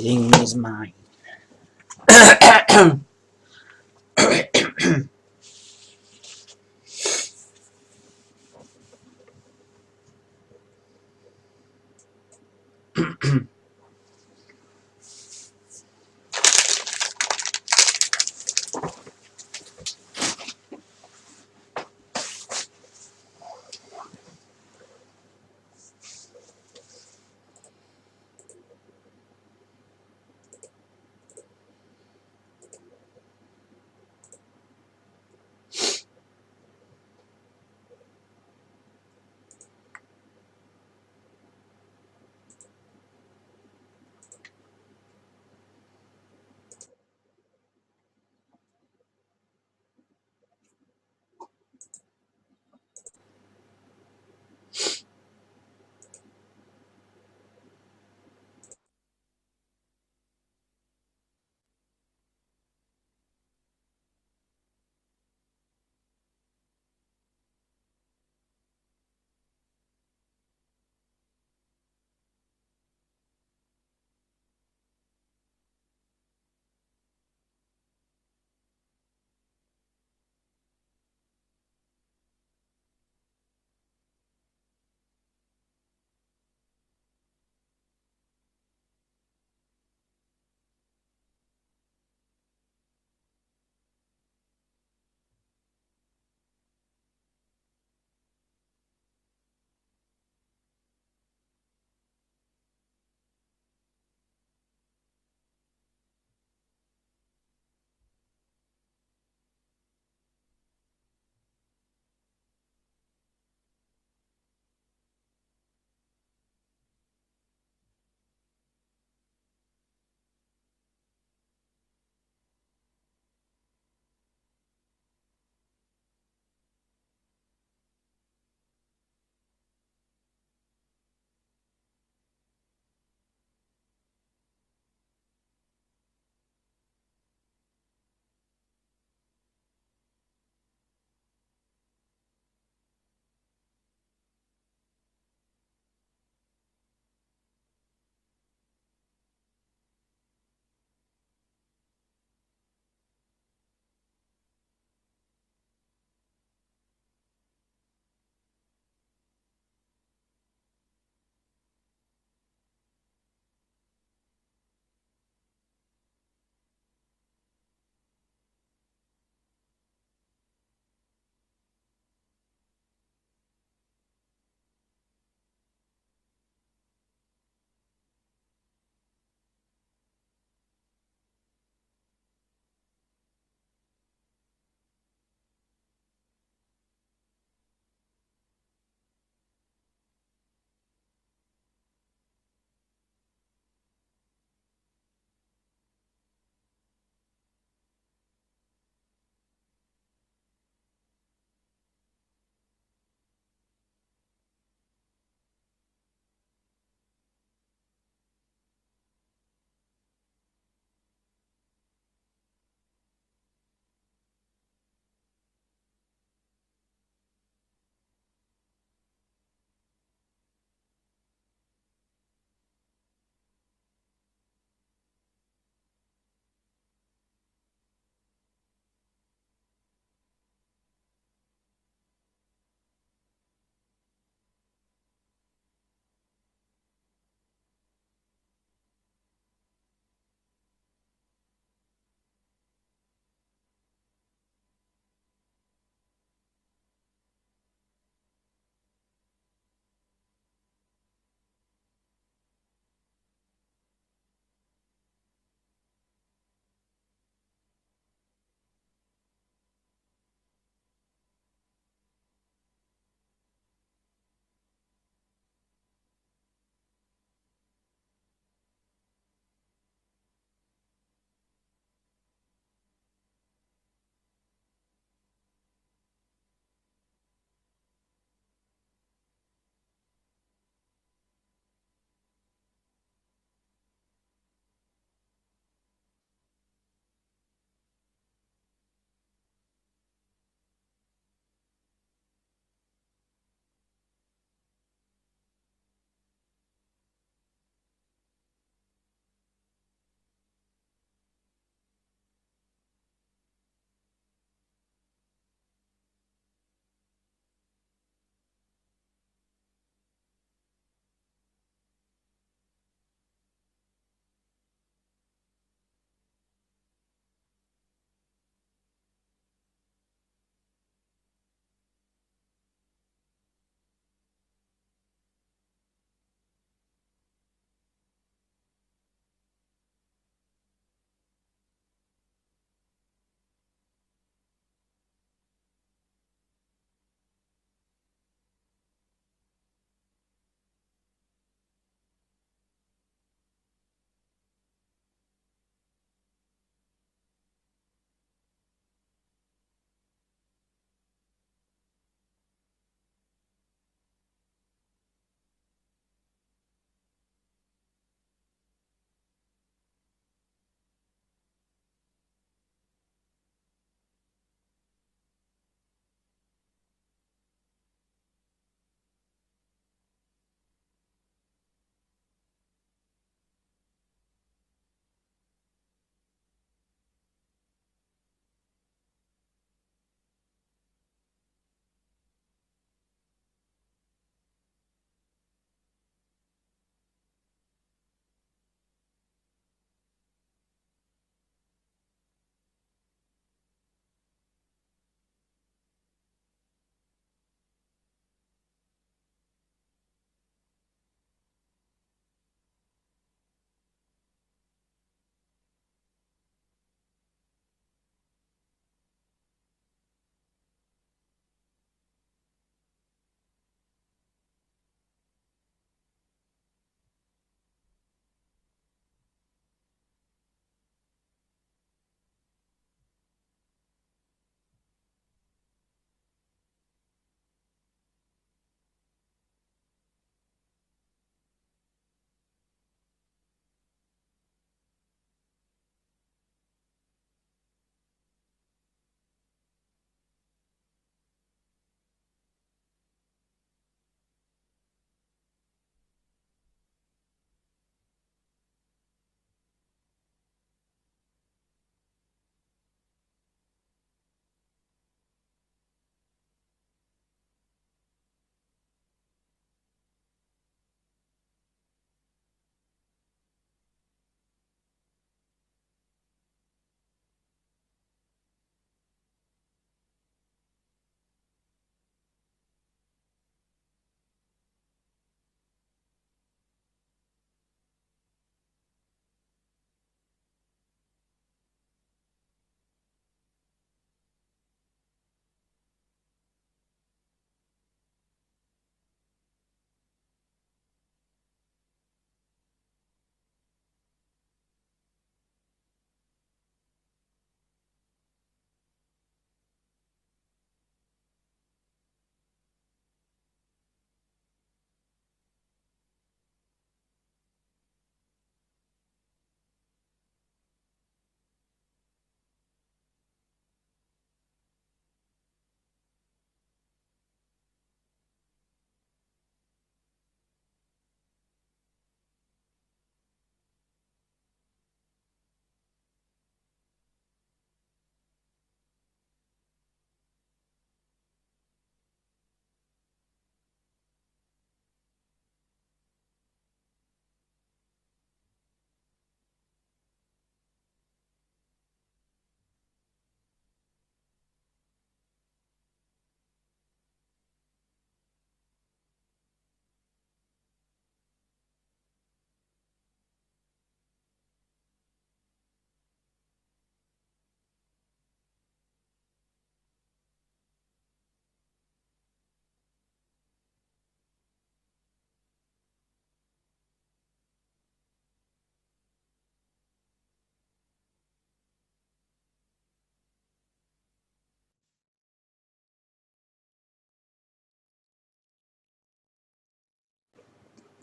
in his mind.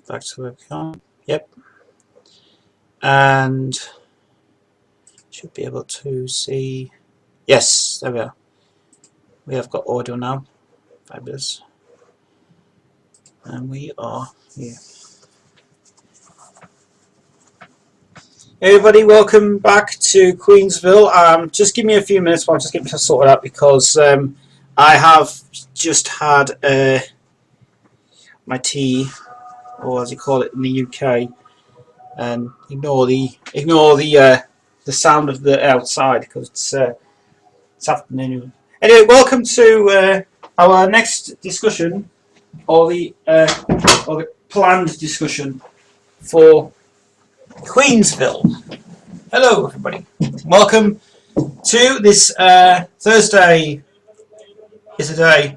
back to webcam. Yep. And should be able to see. Yes, there we are. We have got audio now. Fabulous. And we are here. Hey everybody, welcome back to Queensville. Just give me a few minutes while I just get myself sorted out because I have just had my tea, or as you call it in the UK, and ignore the sound of the outside because it's afternoon. Anyway, welcome to our next discussion, or the planned discussion for Queensville. Hello everybody, welcome to this Thursday is a day.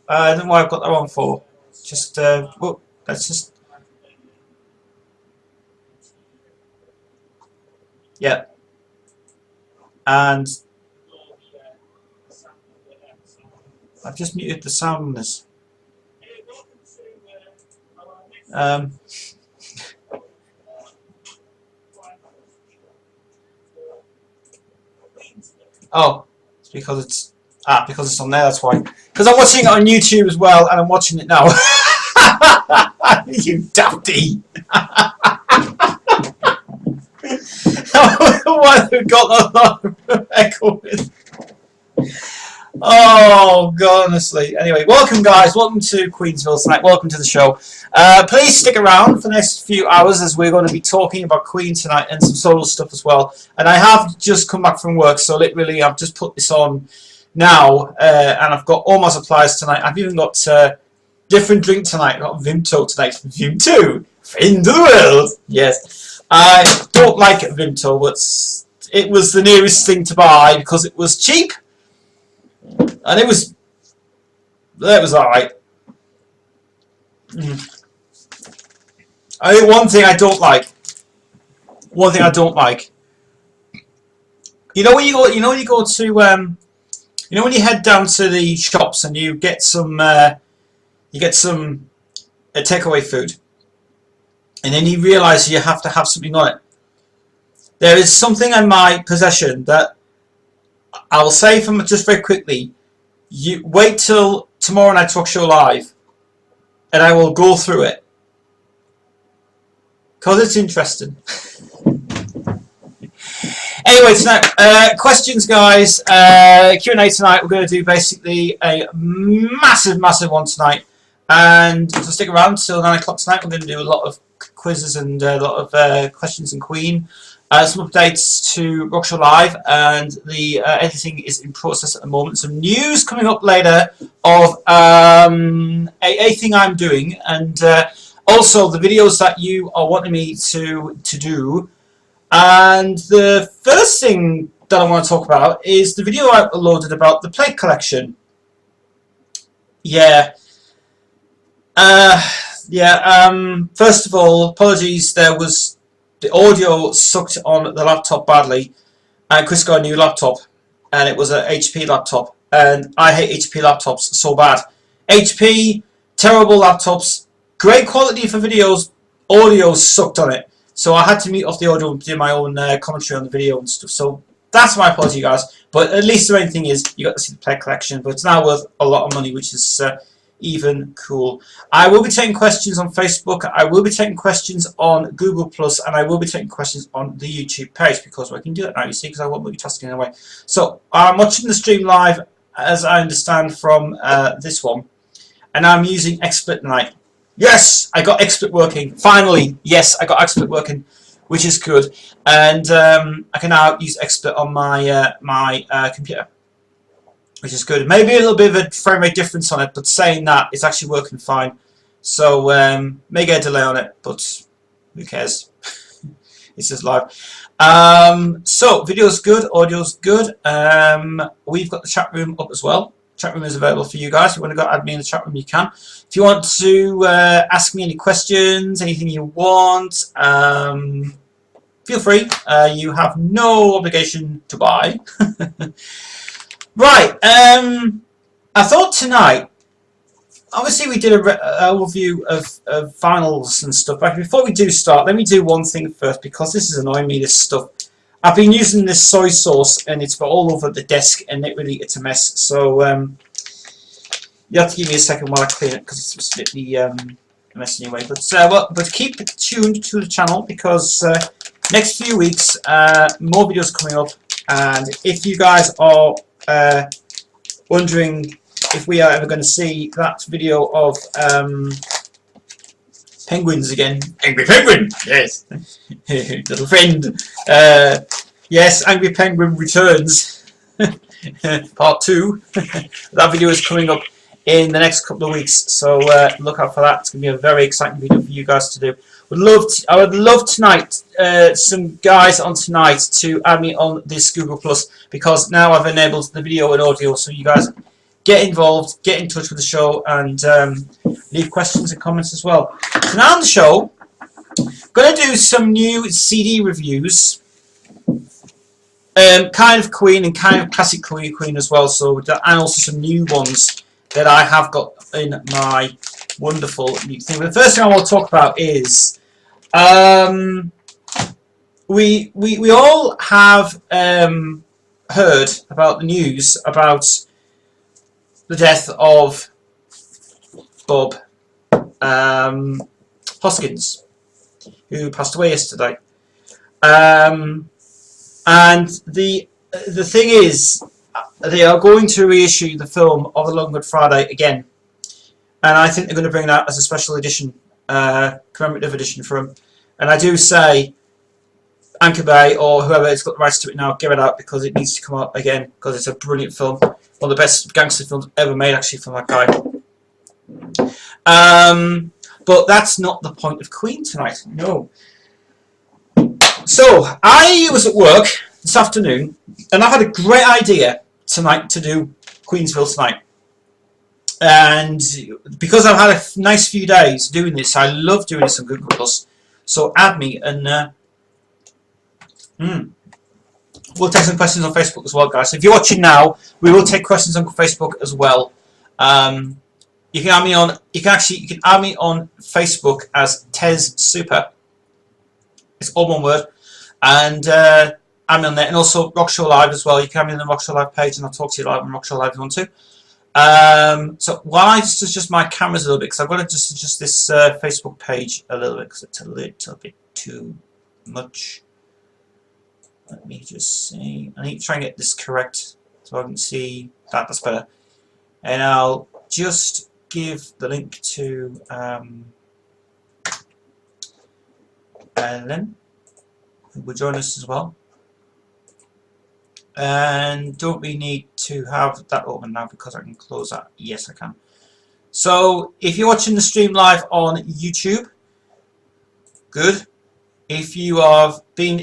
I don't know why I've got that on for. Just well, let's just, yeah. And I've just muted the sound on this. Oh, it's because it's on there. That's why. Because I'm watching it on YouTube as well, and I'm watching it now. You dafty! Why we've got a lot of echo with? Oh God, honestly. Anyway, welcome guys. Welcome to Queensville tonight. Welcome to the show. Please stick around for the next few hours as we're going to be talking about Queen tonight and some solo stuff as well. And I have just come back from work, so literally I've just put this on now, and I've got all my supplies tonight. I've even got different drink tonight. I've got Vimto tonight. Vimto, friend of the world. Yes, I don't like Vimto, but it was the nearest thing to buy because it was cheap. And it was alright. I think one thing I don't like. You know when you go to you know when you head down to the shops and you get some takeaway food, and then you realise you have to have something on it. There is something in my possession that I will say from just very quickly. You wait till tomorrow night talk show live, and I will go through it because it's interesting. Anyway, tonight questions, guys. Q&A tonight. We're going to do basically a massive one tonight, and so stick around till 9 o'clock tonight. We're going to do a lot of quizzes and a lot of questions and Queen. Some updates to Rock Show Live, and the editing is in process at the moment. Some news coming up later of a thing I'm doing, and also the videos that you are wanting me to do. And the first thing that I want to talk about is the video I uploaded about the plate collection. Yeah. First of all, apologies. The audio sucked on the laptop badly, and Chris got a new laptop, and it was an HP laptop, and I hate HP laptops so bad. HP, terrible laptops, great quality for videos, audio sucked on it, so I had to mute off the audio and do my own commentary on the video and stuff, so that's my apology guys, but at least the main thing is you got to see the plate collection, but it's now worth a lot of money, which is even cool. I will be taking questions on Facebook, I will be taking questions on Google+, and I will be taking questions on the YouTube page, because I can do that now, you see, because I won't be tasking away. So I'm watching the stream live, as I understand from this one, and I'm using XSplit tonight. Yes, I got XSplit working, finally. Yes, I got XSplit working, which is good, and I can now use XSplit on my computer, which is good. Maybe a little bit of a frame rate difference on it, but saying that, it's actually working fine. So, may get a delay on it, but who cares? It's just live. So, video's good, audio's good. We've got the chat room up as well. Chat room is available for you guys. If you want to go add me in the chat room, you can. If you want to ask me any questions, anything you want, feel free. You have no obligation to buy. Right, I thought tonight obviously we did a overview of finals and stuff. But before we do start, let me do one thing first, because this is annoying me, this stuff. I've been using this soy sauce and it's all over the desk and it's a mess. So you have to give me a second while I clean it, because it's a bit a mess anyway. But keep tuned to the channel, because next few weeks more videos coming up. And if you guys are wondering if we are ever going to see that video of penguins again, Angry Penguin, yes, little friend, yes, Angry Penguin returns, part 2. That video is coming up in the next couple of weeks, so look out for that. It's going to be a very exciting video for you guys to do. I would love tonight, some guys on tonight to add me on this Google Plus, because now I've enabled the video and audio, so you guys get involved, get in touch with the show, and leave questions and comments as well. So now on the show, I'm going to do some new CD reviews, kind of Queen and kind of classic Queen as well. So and also some new ones that I have got in my wonderful new thing. But the first thing I want to talk about is we all have heard about the news about the death of Bob Hoskins, who passed away yesterday. And the thing is, they are going to reissue the film of The Long Good Friday again, and I think they're going to bring it out as a special edition, commemorative edition for him. And I do say, Anchor Bay or whoever has got the rights to it now, give it out, because it needs to come out again, because it's a brilliant film. One of the best gangster films ever made, actually, from that guy. But that's not the point of Queen tonight, no. So, I was at work this afternoon, and I had a great idea tonight to do Queensville tonight. And because I've had a nice few days doing this, I love doing this on Google Plus. So add me, and we'll take some questions on Facebook as well, guys. So if you're watching now, we will take questions on Facebook as well. You can add me on. You can add me on Facebook as Tez Super. It's all one word, and I'm on there, and also Rock Show Live as well. You can add me on the Rock Show Live page, and I'll talk to you live on Rock Show Live if you want to. So while I just adjust my cameras a little bit, because I've got to just adjust this Facebook page a little bit, because it's a little bit too much. Let me just see. I need to try and get this correct so I can see that. That's better. And I'll just give the link to Ellen, who will join us as well. And don't we need to have that open now, because I can close that? Yes, I can. So if you're watching the stream live on YouTube, good. If you have been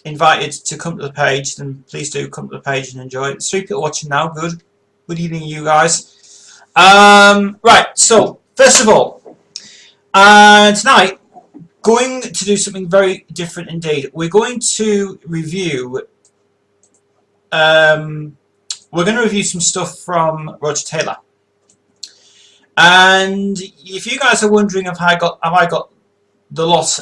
invited to come to the page, then please do come to the page and enjoy it. There's 3 people watching now. Good. Good evening, you guys. Right. So first of all, tonight, going to do something very different indeed. We're going to review. We're going to review some stuff from Roger Taylor. And if you guys are wondering if have I got the lot,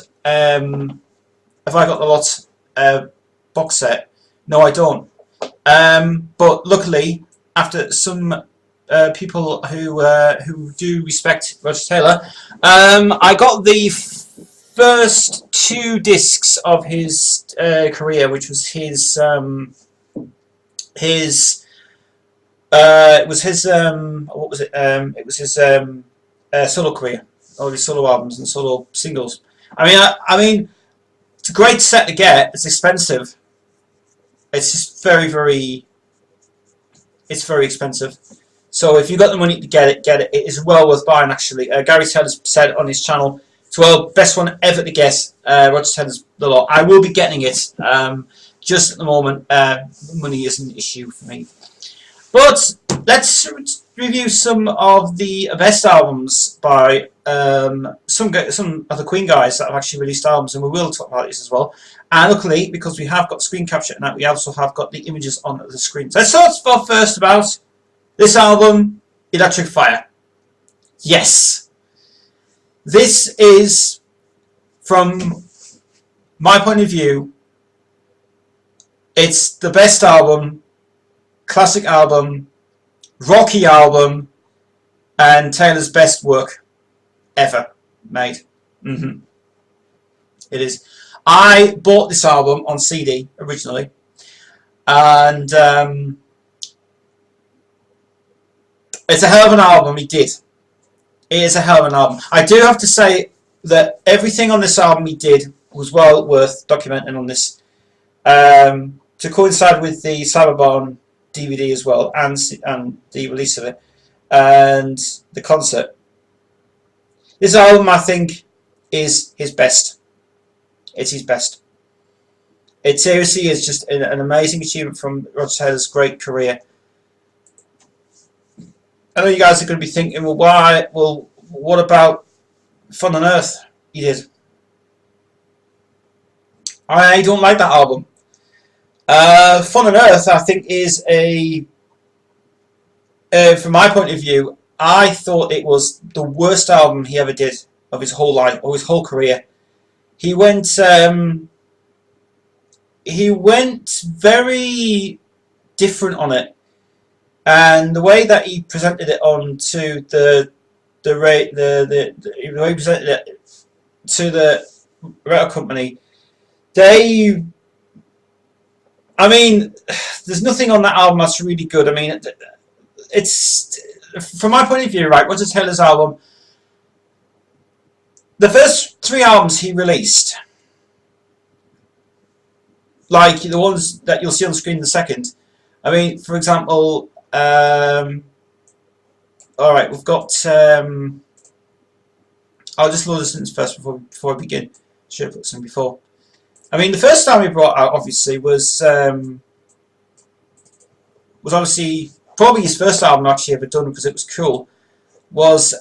box set, no, I don't. But luckily, after some people who do respect Roger Taylor, I got the first 2 discs of his career, which was his what was it? It was his solo career, all his solo albums and solo singles. I mean, it's a great set to get. It's expensive. It's just very expensive. So if you've got the money to get it. It is well worth buying, actually. Gary Taylor's said on his channel, it's well best one ever to get. Roger Taylor's The Lot. I will be getting it. Just at the moment, money isn't an issue for me. But let's review some of the best albums by some of the Queen guys that have actually released albums, and we will talk about this as well. And luckily, because we have got screen capture tonight, we also have got the images on the screen. So let's talk first about this album. Electric Fire. Yes. This is, from my point of view, it's the best album, classic album, rocky album, and Taylor's best work ever made. It is. I bought this album on CD originally, and it's a hell of an album. He did. It is a hell of an album. I do have to say that everything on this album he did was well worth documenting on this, to coincide with the Cyberborn DVD as well, and the release of it, and the concert. This album, I think, is his best. It's his best. It seriously is just an amazing achievement from Roger Taylor's great career. I know you guys are going to be thinking, well, why? Well, what about Fun on Earth? He did. I don't like that album. Fun on Earth, I think, is a, from my point of view, I thought it was the worst album he ever did of his whole life, or his whole career. He went very different on it, and the way that he presented it on to the way he presented it to the record company, I mean, there's nothing on that album that's really good. I mean, it's, from my point of view, right, Roger Taylor's album, the first 3 albums he released, like the ones that you'll see on the screen in a second, I mean, for example, alright, we've got, I'll just load this in first before I begin. Should have put some before. I mean, the first time he brought out, obviously, was obviously probably his first album actually ever done, because it was cool. Was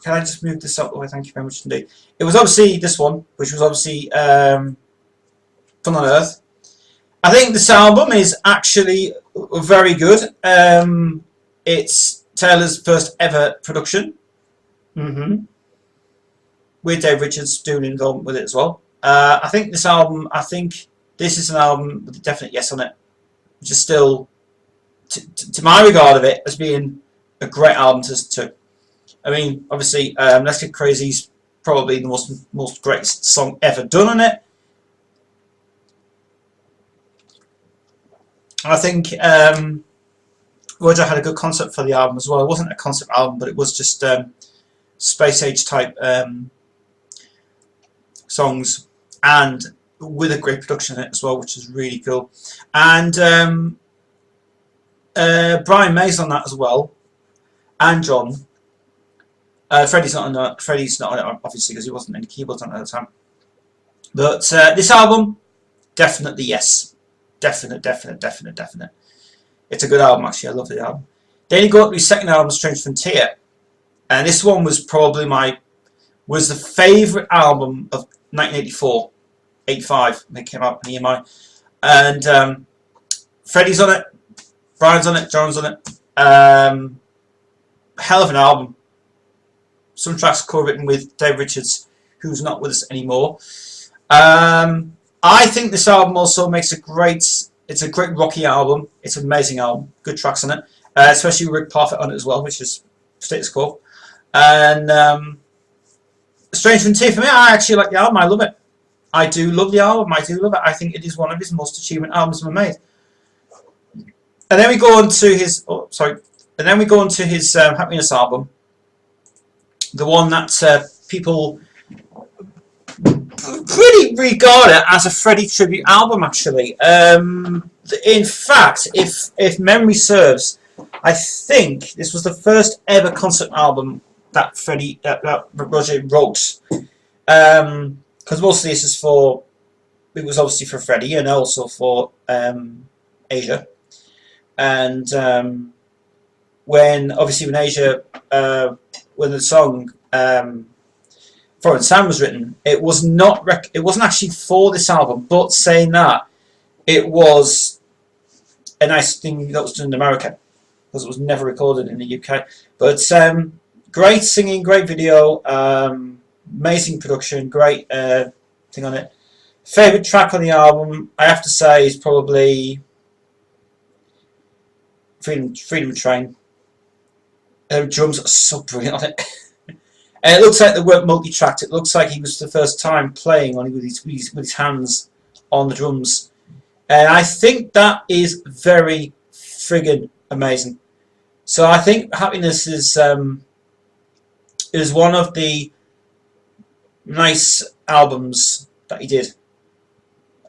can I just move this up? Oh, thank you very much indeed. It was obviously this one, which was obviously Fun on Earth. I think this album is actually very good. It's Taylor's first ever production, with Dave Richards doing involvement with it as well. I think this is an album with a definite yes on it, which is still, to my regard of it, as being a great album to I mean, obviously, Let's Get Crazy's probably the most greatest song ever done on it. I think Roger had a good concept for the album as well. It wasn't a concept album, but it was just space age type songs, and with a great production in it as well, which is really cool. And Brian May's on that as well, and John. Freddie's not on it. Freddie's not on it, obviously, because he wasn't in the keyboards on it at the time. But this album, definitely yes, definite. It's a good album, actually. I love the album. Then you go to his second album, Strange Frontier, and this one was probably was the favourite album of 1984, 85, when it came out in EMI. And Freddie's on it, Brian's on it, John's on it. Hell of an album. Some tracks co-written with Dave Richards, who's not with us anymore. I think this album also makes it's a great rocky album. It's an amazing album. Good tracks on it. Especially with Rick Parfitt on it as well, which is status quo. And Strange Frontier, for me, I actually like the album. I love it. I do love the album. I do love it. I think it is one of his most achievement albums ever made. And then we go on to his Happiness album. The one that people pretty regard it as a Freddie tribute album, actually. In fact, if memory serves, I think this was the first ever concert album that Roger wrote. Because mostly this is it was obviously for Freddie and also for Asia. And when Asia, when the song Foreign Sound was written, it wasn't actually for this album, but saying that, it was a nice thing that was done in America. because it was never recorded in the UK. But great singing, great video, amazing production, great thing on it. Favourite track on the album, I have to say, is probably Freedom Train. Drums are so brilliant on it. And it looks like they weren't multi-tracked. It looks like he was the first time playing on with his hands on the drums. And I think that is very friggin' amazing. So I think Happiness is one of the nice albums that he did.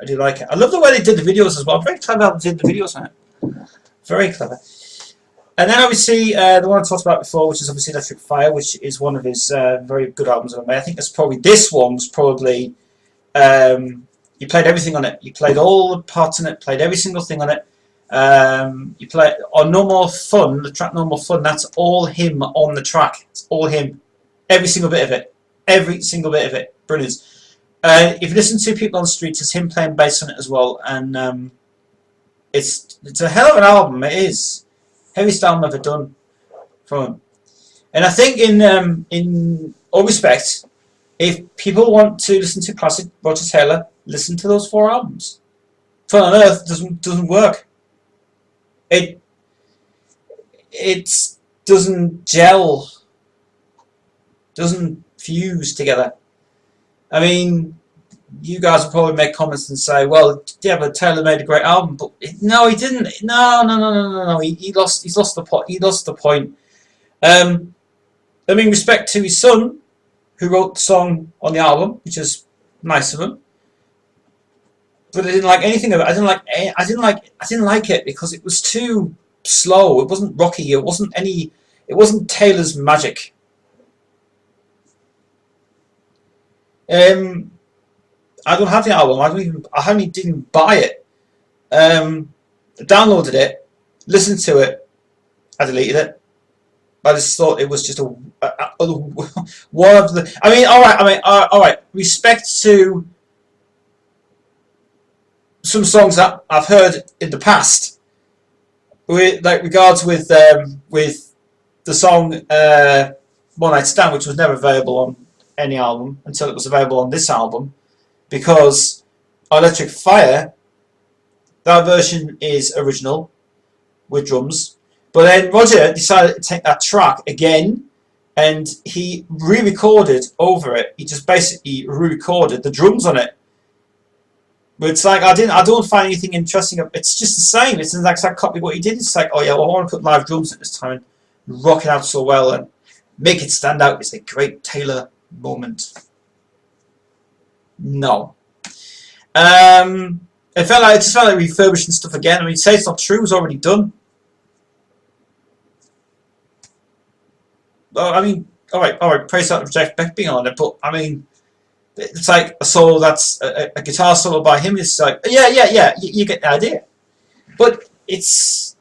I do like it. I love the way they did the videos as well. Very clever how they did the videos on it. Very clever. And then obviously the one I talked about before, which is obviously Electric Fire, which is one of his very good albums. I think that's probably, this one was probably, you played everything on it. You played all the parts in it, played every single thing on it. You play on No More Fun, the track No More Fun, that's all him on the track. It's all him. Every single bit of it. Every single bit of it. Brilliant. If you listen to People on the Streets, it's him playing bass on it as well. And it's a hell of an album. It is. Heaviest album I've ever done from him. And I think in all respect, if people want to listen to classic Roger Taylor, listen to those 4 albums. Fun on Earth doesn't work. It doesn't gel, doesn't fuse together. I mean, you guys will probably make comments and say, well, yeah, but Taylor made a great album, but no, he didn't. No. He lost the point. I mean, respect to his son, who wrote the song on the album, which is nice of him. But I didn't like anything of it. I didn't like it because it was too slow. It wasn't rocky. It wasn't Taylor's magic. I don't have the album. I didn't buy it. Downloaded it, listened to it, I deleted it. I just thought it was just one of the. I mean, all right. Respect to some songs that I've heard in the past, with the song One Night Stand, which was never available on any album until it was available on this album, because Electric Fire, that version is original with drums, but then Roger decided to take that track again and he re-recorded over it. He just basically re-recorded the drums on it. But it's like I don't find anything interesting. It's just the same. It's an exact copy of what he did. It's like, oh yeah, well, I want to put live drums at this time and rock it out so well and make it stand out. It's a great Taylor moment. No. It just felt like refurbishing stuff again. I mean, Say It's Not True was already done. Oh, I mean, all right, praise out of Jeff Beck being on it, but I mean, it's like a solo that's a guitar solo by him. It's like, yeah, you get the idea. But it's,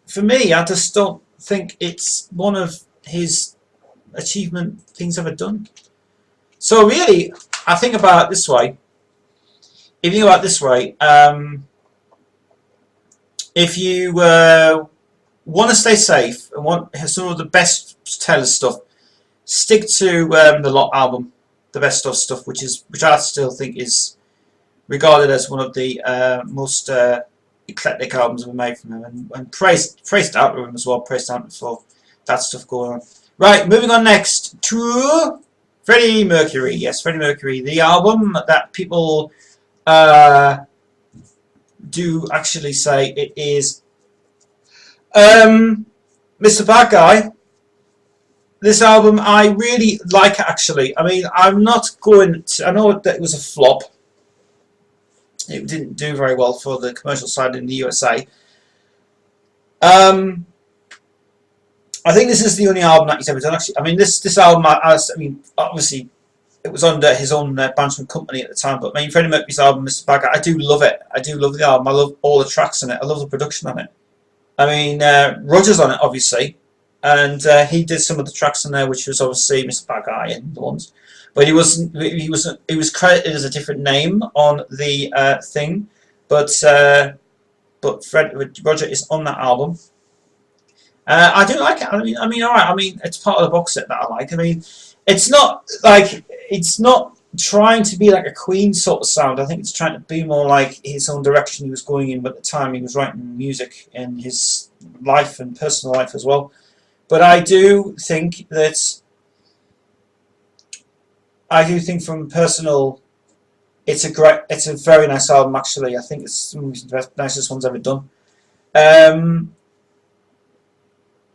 for me, I just don't think it's one of his achievement things ever done. So really, I think about it this way. If you think about it this way, if you want to stay safe and want some of the best Taylor stuff, stick to the Lot album, the best of stuff, which I still think is regarded as one of the most eclectic albums ever made from him, and praised out to him as well, praised out for that stuff going on. Right, moving on next to Freddie Mercury. Yes, Freddie Mercury, the album that people do actually say it is Mr. Bad Guy. This album, I really like it actually. I mean, I'm not going to, I know that it was a flop. It didn't do very well for the commercial side in the USA. I think this is the only album that he's ever done actually. I mean, this album, I mean, obviously it was under his own management company at the time, but I mean, Freddie Mercury's album, Mr. Bad Guy, I do love it. I do love the album. I love all the tracks on it. I love the production on it. I mean, Roger's on it, obviously, and he did some of the tracks on there, which was obviously Mr. Bad Guy and the ones. But he was credited as a different name on the thing. But Roger is on that album. I do like it. All right. I mean, it's part of the box set that I like. I mean, it's not like it's not trying to be like a Queen sort of sound. I think it's trying to be more like his own direction he was going in at the time he was writing music in his life and personal life as well. But I do think from personal, it's a very nice album actually. I think it's one of the nicest ones ever done. Um,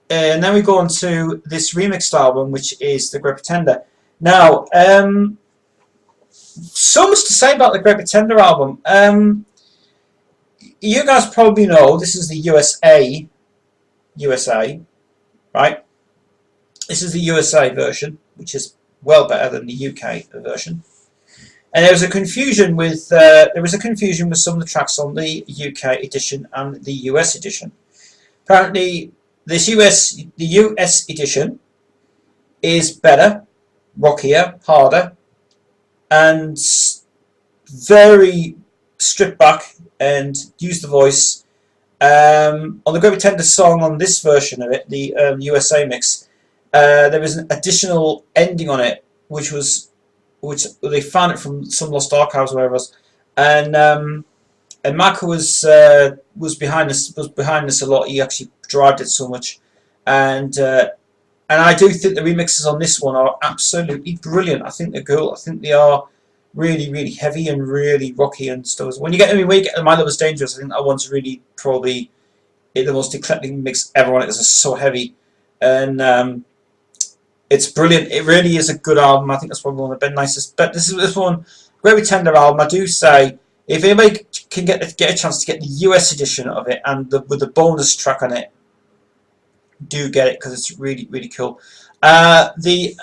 and then we go on to this remixed album, which is The Great Pretender. Now, so much to say about the Great Pretender album. You guys probably know this is the USA, right? This is the USA version, which is well better than the UK version. And there was a confusion with some of the tracks on the UK edition and the US edition. Apparently, the US edition is better, rockier, harder, and very stripped back and use the voice. On the Great Pretender song on this version of it, the USA mix, there was an additional ending on it, which they found it from some lost archives or whatever it was, and Mark was behind this a lot. He actually derived it so much, and I do think the remixes on this one are absolutely brilliant. I think they're cool. I think they are really, really heavy and really rocky and stuff. When you get the My Love Was Dangerous, I think that one's really probably the most eclectic mix ever on it. It's so heavy, and it's brilliant. It really is a good album. I think that's probably one of the nicest. But this one, Great Pretender album. I do say if anybody can get a chance to get the US edition of it and with the bonus track on it, do get it because it's really, really cool. The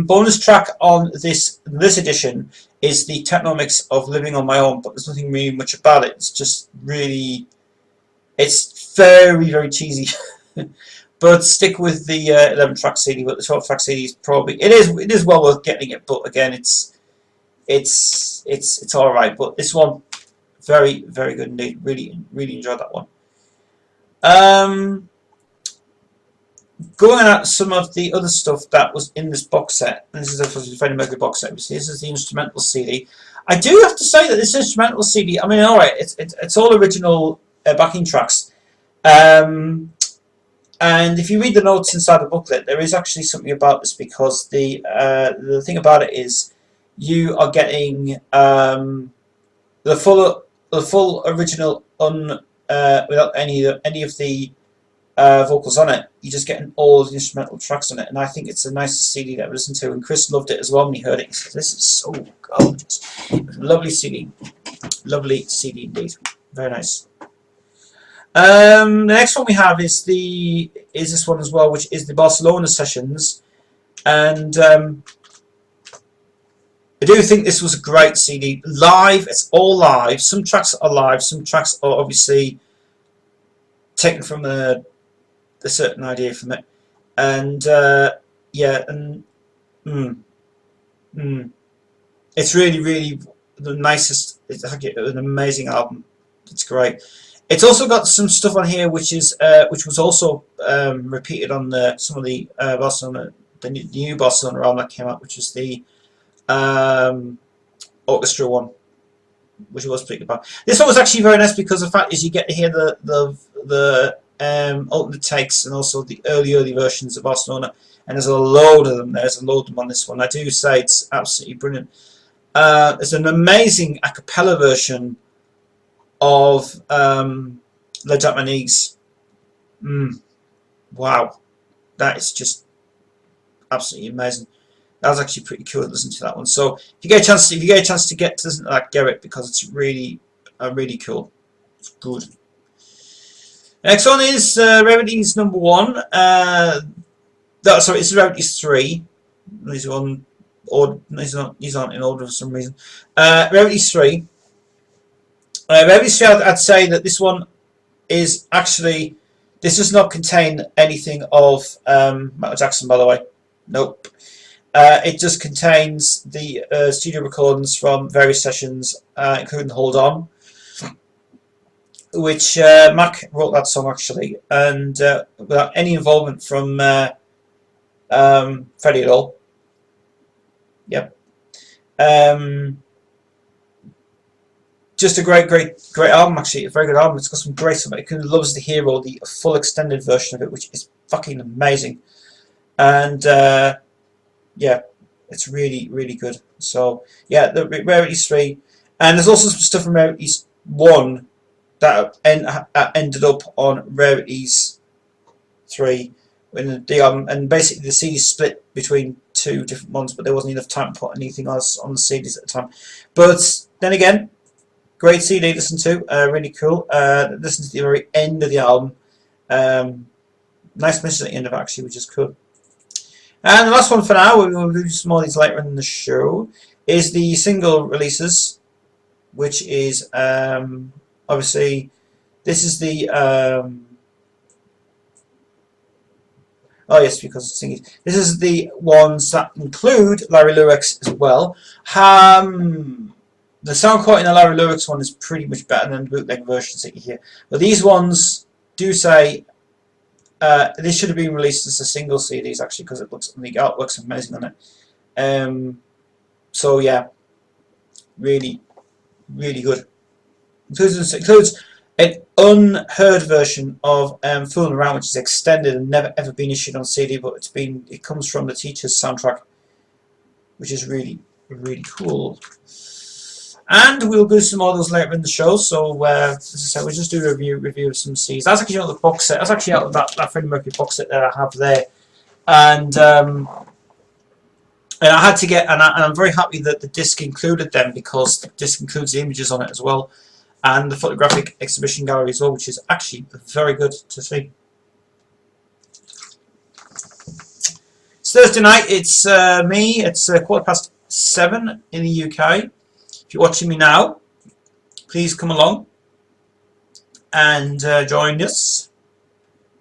bonus track on this edition is the techno mix of Living on My Own, but there's nothing really much about it. It's just really, it's very, very cheesy. But stick with the 11-track CD. But the 12-track CD is probably it is well worth getting it. But again, it's all right. But this one, very, very good indeed. Really, really enjoyed that one. Going at some of the other stuff that was in this box set, and this is a Freddie Mercury box set. This is the instrumental CD. I do have to say that this instrumental CD, I mean, all right, it's all original backing tracks, and if you read the notes inside the booklet, there is actually something about this because the thing about it is you are getting the full original without any of the vocals on it. You're just getting all the instrumental tracks on it, and I think it's the nicest CD that I've listened to. And Chris loved it as well when he heard it. He said, "This is so gorgeous, lovely CD indeed, very nice." The next one we have is this one as well, which is the Barcelona sessions, and I do think this was a great CD. Live, it's all live. Some tracks are live, some tracks are obviously taken from a certain idea from it, and yeah, and it's really, really the nicest. It's an amazing album. It's great. It's also got some stuff on here which was also repeated on some of the Barcelona, the new Barcelona album that came out, which was the orchestra one, which I was speaking about. This one was actually very nice because the fact is you get to hear the alternate takes and also the early versions of Barcelona, and there's a load of them. There's a load of them on this one. I do say it's absolutely brilliant. There's an amazing a cappella version of Le Japanese. Wow, that is just absolutely amazing. That was actually pretty cool to listen to that one. So if you get a chance to get to listen to that, get it because it's really really cool. It's good. Next one is Rarities number 1. Sorry, it's Rarities 3. These aren't in order for some reason. Rarities 3. Rarities 3, I'd say that this one is actually, this does not contain anything of Michael Jackson, by the way. Nope. It just contains the studio recordings from various sessions, including Hold On, which Mac wrote that song actually, and without any involvement from Freddie at all. Yep. Just a great album actually, a very good album. It's got some great stuff. It loves the hero, the full extended version of it, which is fucking amazing. And yeah, it's really good. So yeah, the Rarities 3, and there's also some stuff from Rarities 1 that ended up on Rarities 3 in the album, and basically the CD split between 2 different ones, but there wasn't enough time to put anything else on the CDs at the time. But then again, great CD to listen to, really cool. Listen to the very end of the album. Nice message at the end of it actually, which is cool. And the last one for now, we will do some more of these later in the show, is the single releases, which is obviously, this is the oh yes, because it's singing. This is the ones that include Larry Lyrics as well. The sound quality in the Larry Lyrics one is pretty much better than the bootleg versions that you hear. But these ones do say this should have been released as a single CDs actually, because it looks, the artwork's amazing on it. So yeah, really good. Includes an unheard version of Fooling Around, which is extended and never ever been issued on CD, but it comes from the Teacher's soundtrack, which is really cool. And we'll do some more of those later in the show. So as I said, we'll just do a review of some CDs. That's actually out of the box set. That's actually out of that Freddie Mercury box set that I have there. And I had to get, and I'm very happy that the disc included them, because the disc includes the images on it as well, and the photographic exhibition gallery as well, which is actually very good to see. It's Thursday night. It's me. It's 7:15 in the UK. If you're watching me now, please come along and join us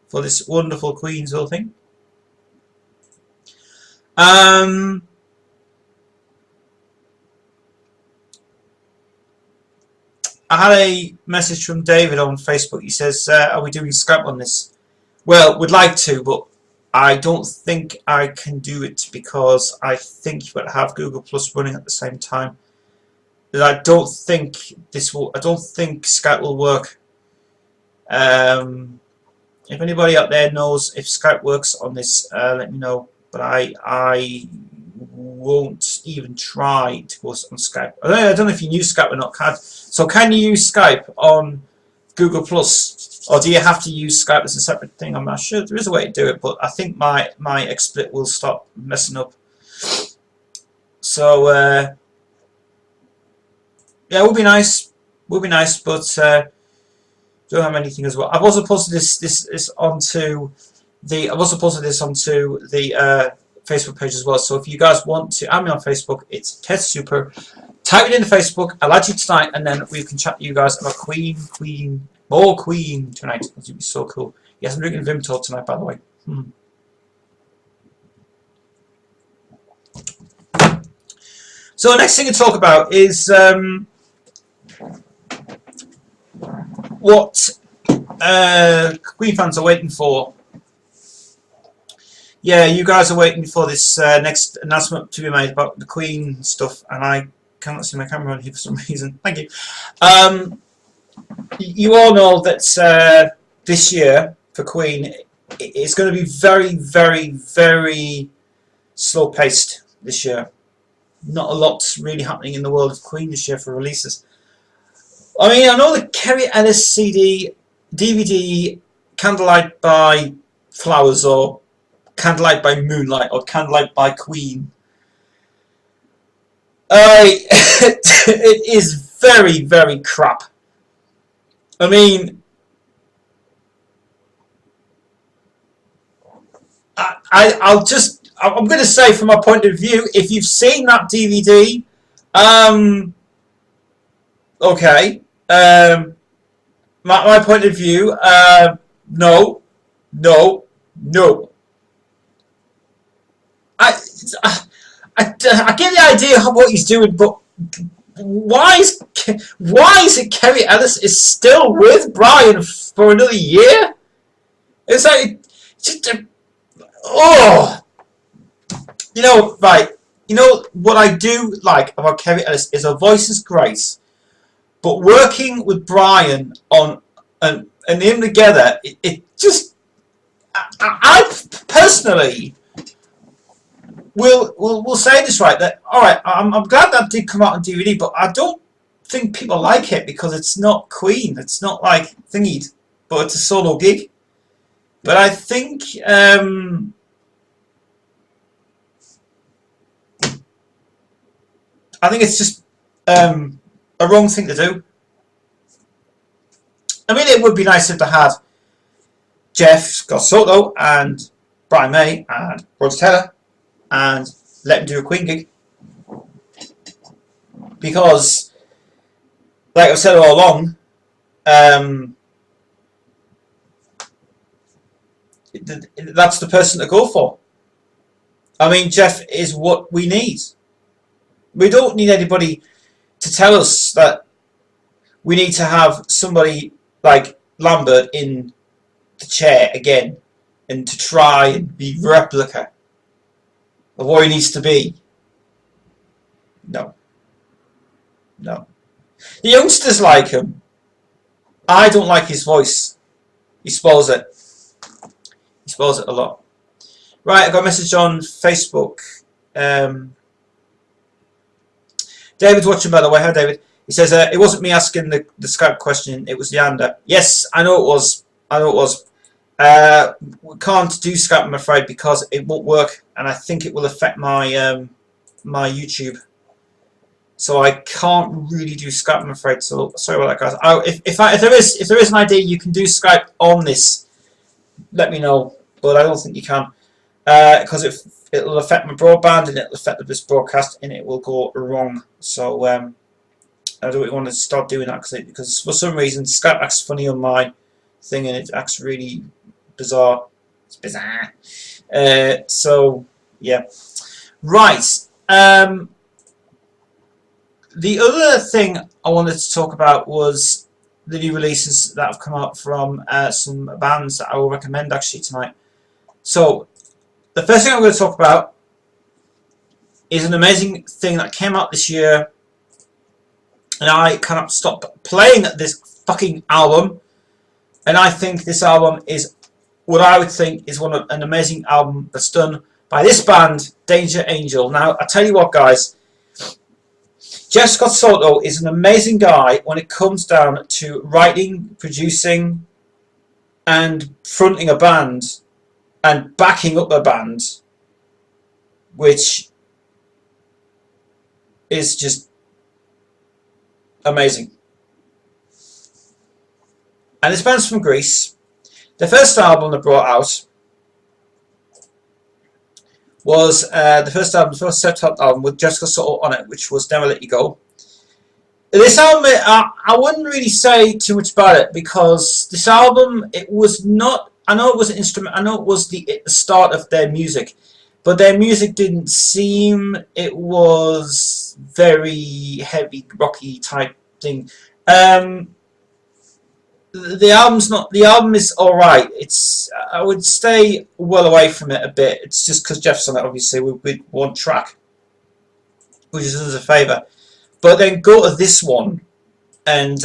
for this wonderful Queensville thing. I had a message from David on Facebook. He says, are we doing Skype on this? Well, we'd like to, but I don't think I can do it, because I think you've got to have Google Plus running at the same time. I don't think Skype will work. If anybody out there knows if Skype works on this, let me know. But I won't even try to go on Skype. I don't know if you use Skype or not. So can you use Skype on Google Plus, or do you have to use Skype as a separate thing? I'm not sure. There is a way to do it, but I think my XSplit will stop messing up. So yeah, it would be nice. But don't have anything as well. I've also posted this onto the Facebook page as well. So if you guys want to add me on Facebook, it's Ted Super. Type it into Facebook. I'll add you tonight, and then we can chat to you guys about more Queen tonight. It would be so cool. Yes, I'm drinking Vimto tonight, by the way. So the next thing to talk about is what Queen fans are waiting for. Yeah, you guys are waiting for this next announcement to be made about the Queen stuff, and I cannot see my camera on here for some reason. Thank you. You all know that this year for Queen, it's going to be very slow-paced this year. Not a lot's really happening in the world of Queen this year for releases. I mean, I know the Kerry Ellis CD, DVD, Candlelight by Flowers, or Candlelight by Moonlight, or Candlelight by Queen. It is very crap. I mean, I'm going to say, from my point of view, if you've seen that DVD, okay. My point of view, no. I get the idea of what he's doing, but why is Why is it Kerry Ellis is still with Brian for another year? It's like, just, oh, you know, right. You know what I do like about Kerry Ellis is her voice is great, but working with Brian on and him together, it just. I personally will say this right. That all right. I'm glad that did come out on DVD, but I don't think people like it because it's not Queen. It's not like thingied, but it's a solo gig. But I think it's just a wrong thing to do. I mean, it would be nice if they had Jeff Scott Soto and Brian May and Roger Taylor and let him do a Queen gig. Because, like I've said all along, that's the person to go for. I mean, Jeff is what we need. We don't need anybody to tell us that we need to have somebody like Lambert in the chair again and to try and be replica of what he needs to be. No. No. The youngsters like him. I don't like his voice. He spoils it. He spoils it a lot. Right, I got a message on Facebook. David's watching, by the way. Hi, David. He says, it wasn't me asking the Skype question, it was Leander. Yes, I know it was. I know it was. We can't do Skype, I'm afraid, because it won't work, and I think it will affect my my YouTube. So I can't really do Skype, I'm afraid. So sorry about that, guys. If there is an idea you can do Skype on this, let me know. But I don't think you can, because it'll affect my broadband and it'll affect this broadcast and it will go wrong. So I don't want to start doing that because for some reason Skype acts funny on my thing and it acts really bizarre. It's bizarre. So yeah, right. The other thing I wanted to talk about was the new releases that have come out from some bands that I will recommend actually tonight. So the first thing I'm going to talk about is an amazing thing that came out this year, and I cannot stop playing this fucking album. And I think this album is what I would think is an amazing album that's done by this band, Danger Angel. Now, I tell you what, guys, Jeff Scott Soto is an amazing guy when it comes down to writing, producing, and fronting a band and backing up a band, which is just amazing. And this band's from Greece. The first album they brought out was the first self-titled album with Jessica Soto on it, which was Never Let You Go. This album, I wouldn't really say too much about it because this album, it was not. I know it was an instrument. I know it was the start of their music, but their music didn't seem. It was very heavy, rocky type thing. The album's not. The album is all right. It's. I would stay well away from it a bit. It's just because Jeff's on it. Obviously, with one track, which is us a favour. But then go to this one, and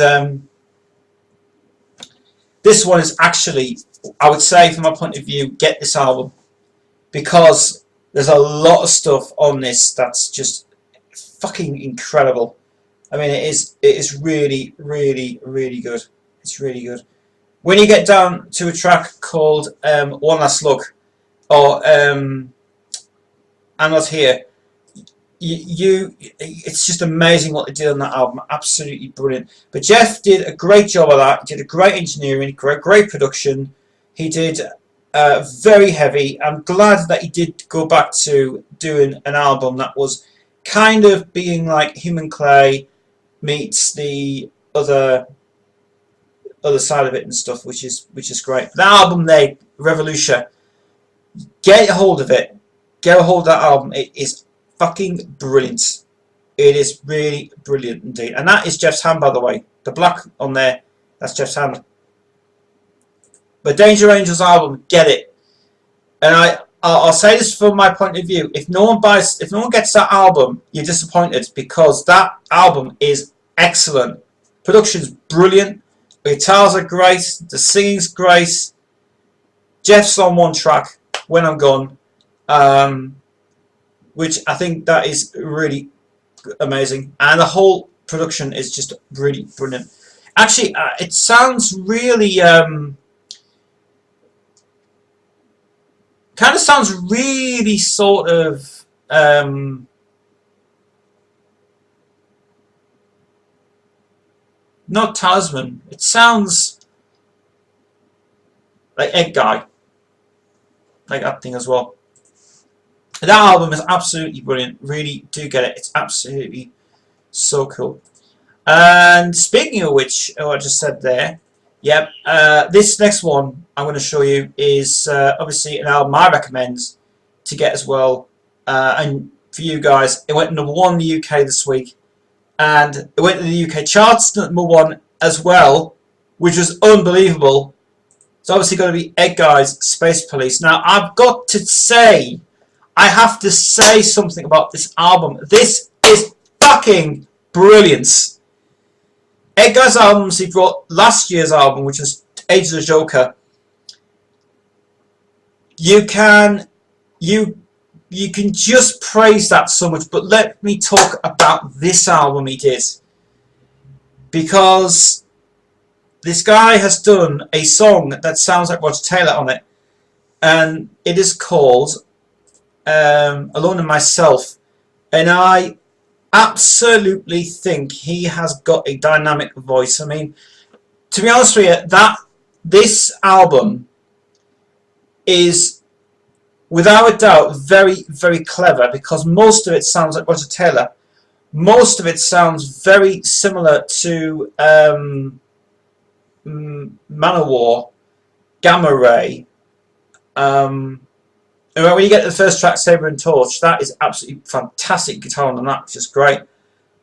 this one is actually, I would say, from my point of view, get this album because there's a lot of stuff on this that's just fucking incredible. I mean, it is really, really, really good. It's really good. When you get down to a track called One Last Look or I'm Not Here, it's just amazing what they did on that album. Absolutely brilliant. But Jeff did a great job of that. He did a great engineering, great production. He did very heavy. I'm glad that he did go back to doing an album that was kind of being like Human Clay meets the other side of it and stuff, which is great. That album there, Revolution, get a hold of it. Get a hold of that album. It is fucking brilliant. It is really brilliant indeed. And that is Jeff's hand, by the way. The black on there, that's Jeff's hand. But Danger Angels album, get it. And I'll say this from my point of view. If no one gets that album, you're disappointed, because that album is excellent. Production's brilliant. The guitars are great. The singing's great. Jeff's on one track, When I'm Gone, which I think that is really amazing. And the whole production is just really brilliant. Actually, it sounds really... kind of sounds really sort of not Talisman. It sounds like Egg Guy, like that thing as well. That album is absolutely brilliant. Really do get it. It's absolutely so cool. And speaking of which, I just said there. Yep, this next one I'm going to show you is obviously an album I recommend to get as well. And for you guys, it went number 1 in the UK this week, and it went to the UK charts number 1 as well, which was unbelievable. It's obviously going to be Egg Guy's Space Police. Now, I've got to say, I have to say something about this album. This is fucking brilliant. Egg Guy's albums, he brought last year's album, which was Age of the Joker. You can just praise that so much, but let me talk about this album he did, because this guy has done a song that sounds like Roger Taylor on it, and it is called Alone in Myself, and I absolutely think he has got a dynamic voice. I mean, to be honest with you, this album is without a doubt very, very clever, because most of it sounds like Roger Taylor. Most of it sounds very similar to Manowar, Gamma Ray. And when you get to the first track, Saber and Torch, that is absolutely fantastic guitar on that, which is great.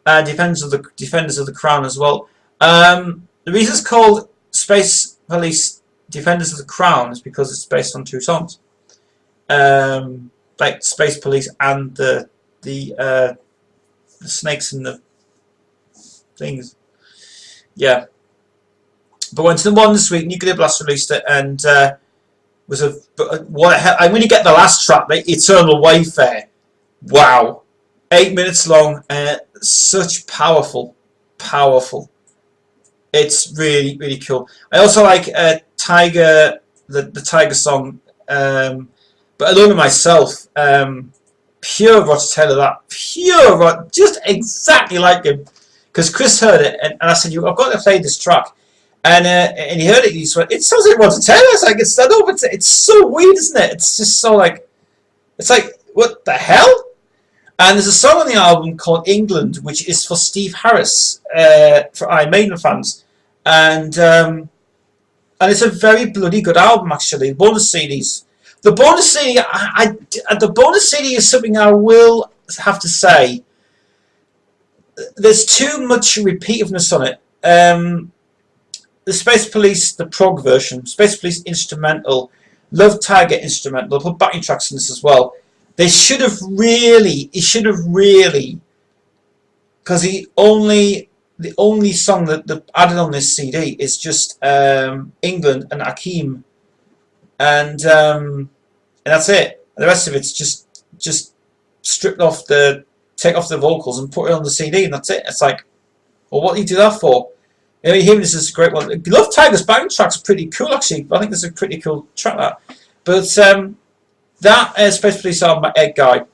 Defenders of the Crown as well. The reason it's called Space Police Defenders of the Crown is because it's based on 2 songs, like Space Police and the snakes and the things. Yeah. But went to the one this week. Nuclear Blast released it, and was what the hell? And when you get the last track, the Eternal Wayfare, wow, 8 minutes long, such powerful. It's really, really cool. I also like Tiger, the Tiger song, but Alone in Myself, pure Roger Taylor, just exactly like him. Because Chris heard it, and I said, I've got to play this track. And he heard it, and he went, it sounds like Roger Taylor. It's like, it's so weird, isn't it? It's just so like, it's like, what the hell? And there's a song on the album called England, which is for Steve Harris, for Iron Maiden fans. And it's a very bloody good album, actually. Bonus CDs. The bonus CD, the bonus CD is something I will have to say. There's too much repetitiveness on it. The Space Police, the prog version, Space Police instrumental, Love Tiger instrumental. I'll put backing tracks in this as well. He should have really, because the only song that added on this CD is just England and Akeem, and that's it. The rest of it's just stripped off take off the vocals and put it on the CD, and that's it. It's like, well, what do you do that for? You know, this is a great one. Love Tiger's backing track's pretty cool, actually. I think this is a pretty cool track, that. But that Space Police album by Egg Guy,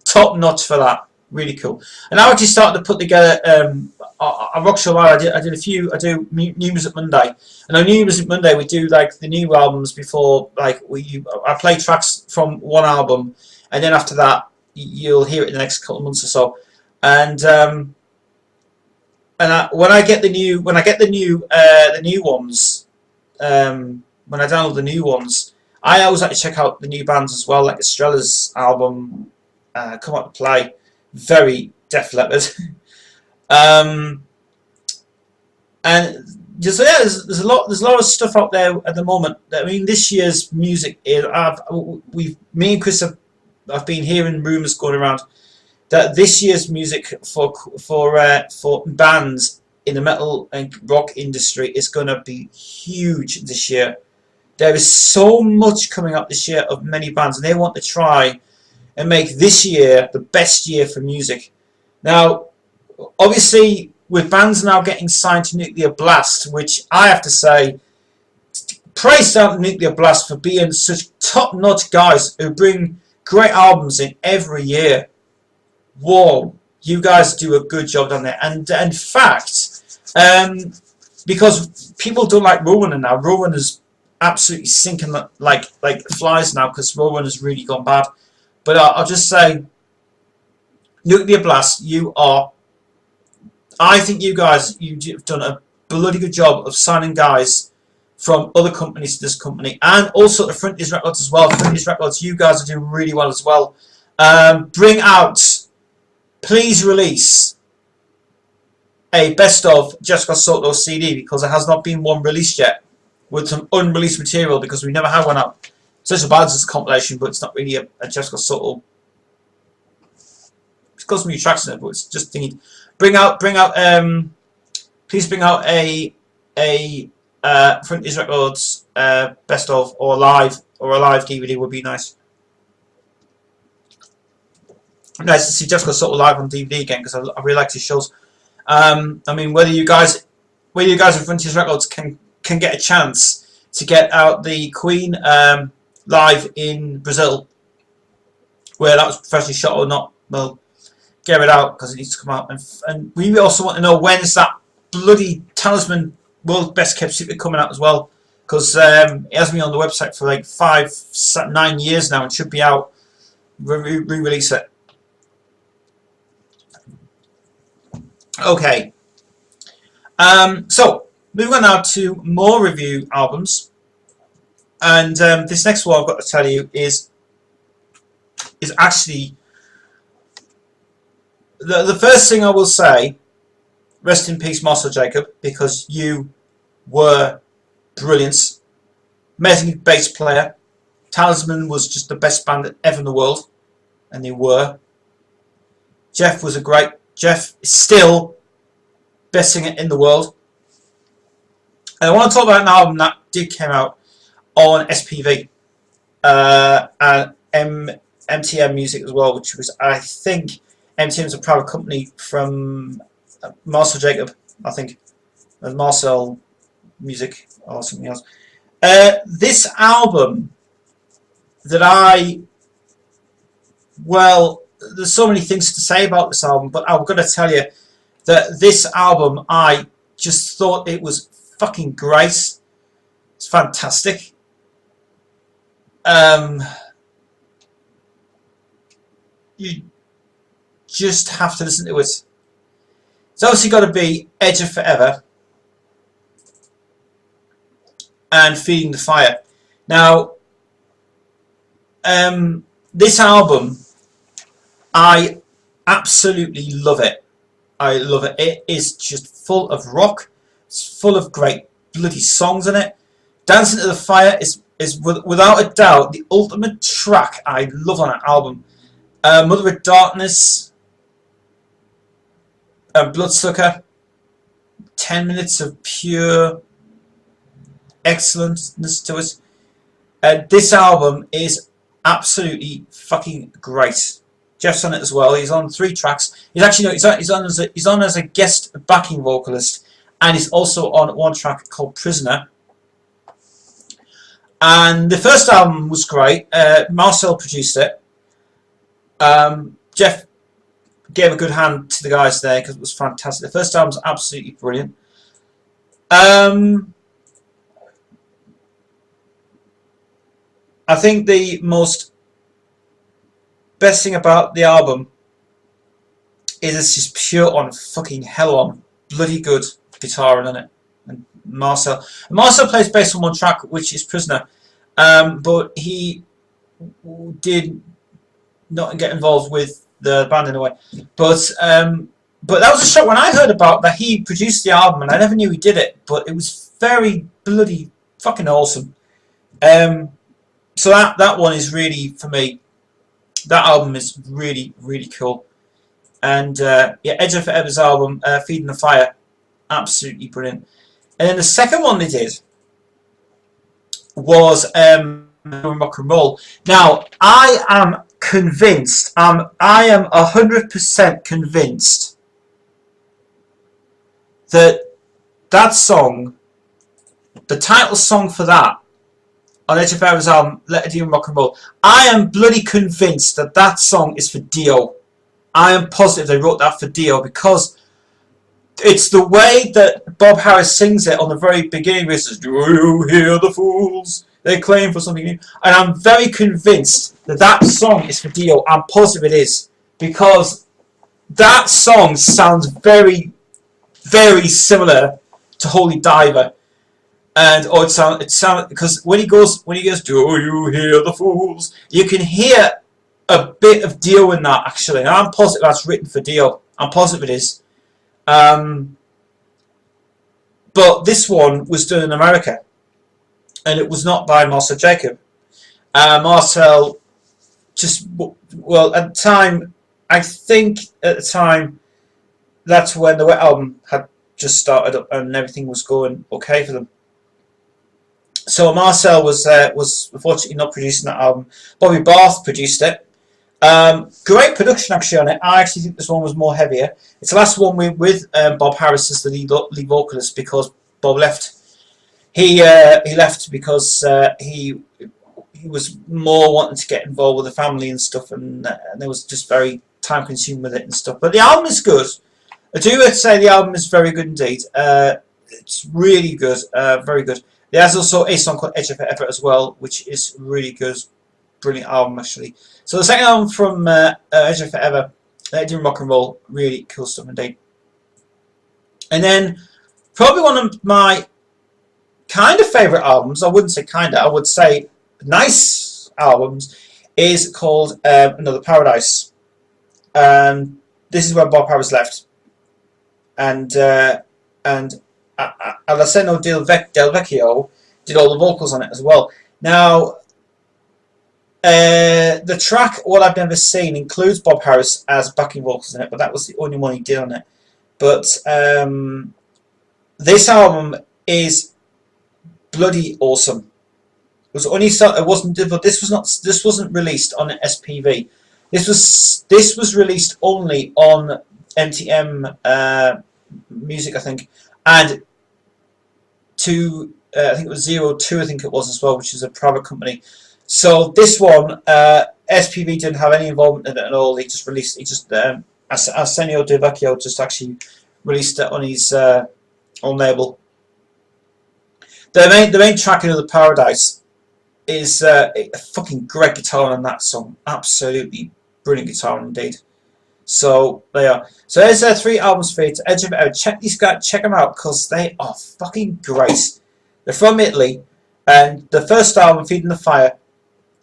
top notch for that. Really cool. And I actually started to put together a rock show. I do New Music Monday, and on New Music Monday we do like the new albums before. Like I play tracks from one album, and then after that you'll hear it in the next couple of months or so. And when I get the new ones, when I download the new ones, I always like to check out the new bands as well, like Estrella's album, Come Out to Play. very Def Leppard. um, and just yeah, there's a lot of stuff out there at the moment. I mean, this year's music is me and Chris I've been hearing rumours going around that this year's music for bands in the metal and rock industry is going to be huge this year. There is so much coming up this year of many bands, and they want to try and make this year the best year for music. Now, obviously, with bands now getting signed to Nuclear Blast, which I have to say, praise down to Nuclear Blast for being such top-notch guys who bring great albums in every year. Whoa, you guys do a good job down there. And in fact, because people don't like Roadrunner now, Roadrunner is absolutely sinking like flies now because Roadrunner has really gone bad. But I'll just say, Nuclear Blast, I think you've done a bloody good job of signing guys from other companies to this company, and also the Frontiers Records as well. Frontiers Records, you guys are doing really well as well. Please release a best of Jessica Soto CD, because there has not been one released yet with some unreleased material, because we never had one out. Such a bad as a compilation, but it's not really a Jessica Soto. It's got some new tracks in it, but it's just thinking. Please bring out a Frontiers Records best of or a live DVD would be nice. Nice to see Jessica Soto live on DVD again, because I really like his shows. I mean, whether you guys at Frontiers Records can get a chance to get out the Queen live in Brazil, where that was professionally shot or not, well, get it out, because it needs to come out. And we also want to know, when is that bloody Talisman World's Best Kept Secret coming out as well, because it has been on the website for like 9 years now and should be out. Re-release it. Okay. So moving on now to more review albums, and this next one I've got to tell you is actually the first thing I will say. Rest in peace, Marcel Jacob, because you were brilliant, amazing bass player. Talisman was just the best band ever in the world, and they were. Jeff is still best singer in the world. And I want to talk about an album that did come out on SPV and MTM Music as well, which was, I think, MTM is a private company from Marcel Jacob, I think, Marcel Music or something else. This album that there's so many things to say about this album, but I'm going to tell you that this album, I just thought it was fucking great. It's fantastic. You just have to listen to it. It's obviously got to be Edge of Forever and Feeding the Fire. Now, this album, I absolutely love it. I love it. It is just full of rock. It's full of great bloody songs in it. Dancing to the Fire is without a doubt the ultimate track I love on an album. Mother of Darkness, Bloodsucker, 10 minutes of pure excellence to it. This album is absolutely fucking great. Jeff's on it as well. He's on 3 tracks. He's on as a guest backing vocalist, and he's also on 1 track called Prisoner. And the first album was great. Marcel produced it. Jeff gave a good hand to the guys there because it was fantastic. The first album was absolutely brilliant. I think the best thing about the album is it's just pure on fucking hell on bloody good guitar in it. And Marcel plays bass on 1 track, which is Prisoner, but he did not get involved with the band in a way. But that was a shock when I heard about that he produced the album, and I never knew he did it. But it was very bloody fucking awesome. So that one is really, for me, that album is really, really cool. And yeah, Edge of Forever's album, Feeding the Fire, absolutely brilliant. And then the second one they did was rock and roll. Now I am convinced, I am 100% convinced that that song, the title song for that on Edge of Forever's album, Let It Do Rock and Roll, I am bloody convinced that that song is for Dio. I am positive they wrote that for Dio, because it's the way that Bob Harris sings it on the very beginning where it says, "Do you hear the fools? They claim for something new." And I'm very convinced that that song is for Dio. I'm positive it is, because that song sounds very, very similar to Holy Diver. And it sounds because when he goes, "Do you hear the fools?" you can hear a bit of Dio in that, actually. And I'm positive that's written for Dio. I'm positive it is. But this one was done in America, and it was not by Marcel Jacob. Marcel just, well, at the time, I think at the time, that's when the Wet album had just started up and everything was going okay for them. So Marcel was unfortunately not producing that album. Bobby Barth produced it. Great production actually on it. I actually think this one was more heavier. It's the last one with Bob Harris as the lead vocalist, because Bob left. He left because he was more wanting to get involved with the family and stuff, and it was just very time consuming with it and stuff. But the album is good. I do say the album is very good indeed. It's really good, very good. There's also a song called Edge of Forever as well, which is really good. Brilliant album, actually. So the second album from Edge of Forever, doing rock and roll, really cool stuff indeed. And then probably one of my kind of favourite albums, I wouldn't say kind of, I would say nice albums, is called Another Paradise. This is where Bob Harris left. And Alessandro Del Vecchio did all the vocals on it as well. Now, the track What I've Never Seen includes Bob Harris as backing vocals in it, but that was the only one he did on it. But this album is bloody awesome. It was only it wasn't, but this wasn't released on SPV. This was released only on MTM Music, I think, and I think it was 02, I think it was as well, which is a private company. So this one, SPV didn't have any involvement in it at all. He just released. Arsenio Del Vecchio just actually released it on his own label. The main track in the Paradise is a fucking great guitar on that song. Absolutely brilliant guitar indeed. So they are. So there's 3 albums for you to Edge of Forever. Check these guys. Check them out, because they are fucking great. They're from Italy, and the first album, Feeding the Fire,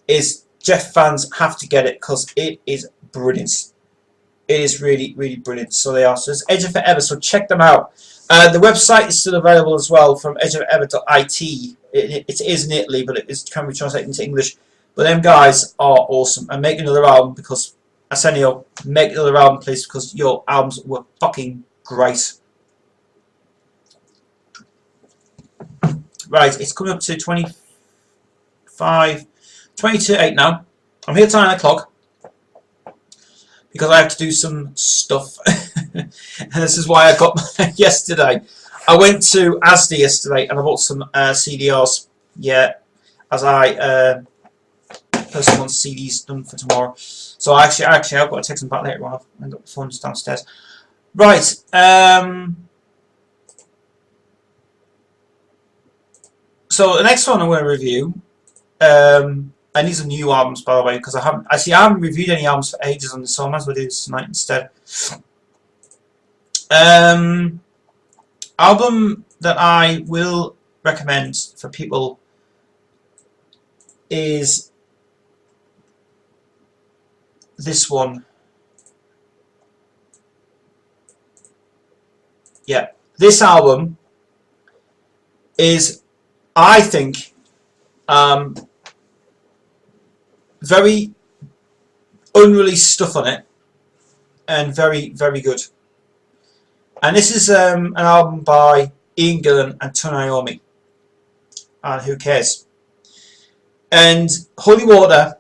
is Jeff fans have to get it, because it is brilliant. It is really, really brilliant. So they are. So it's Edge of Forever. So check them out. The website is still available as well from edgeofforever.it. It is in Italy, but it can be translated into English. But them guys are awesome. And make another album, because Arsenio, make another album, please, because your albums were fucking great. Right, it's coming up to 22:08 now. I'm here till 9 o'clock because I have to do some stuff. And this is why I got yesterday. I went to Asda yesterday and I bought some CDRs. Yeah, as I personally want CDs done for tomorrow. So actually I've got to take them back later on. I've got the phones downstairs. Right. So the next one I'm going to review, and these are new albums, by the way, because I haven't reviewed any albums for ages on this, so I might as well do this tonight instead. Album that I will recommend for people is this one. Yeah, this album is, I think, very unreleased stuff on it, and very, very good. And this is an album by Ian Gillan and Tony Iommi, and Who Cares? And Holy Water,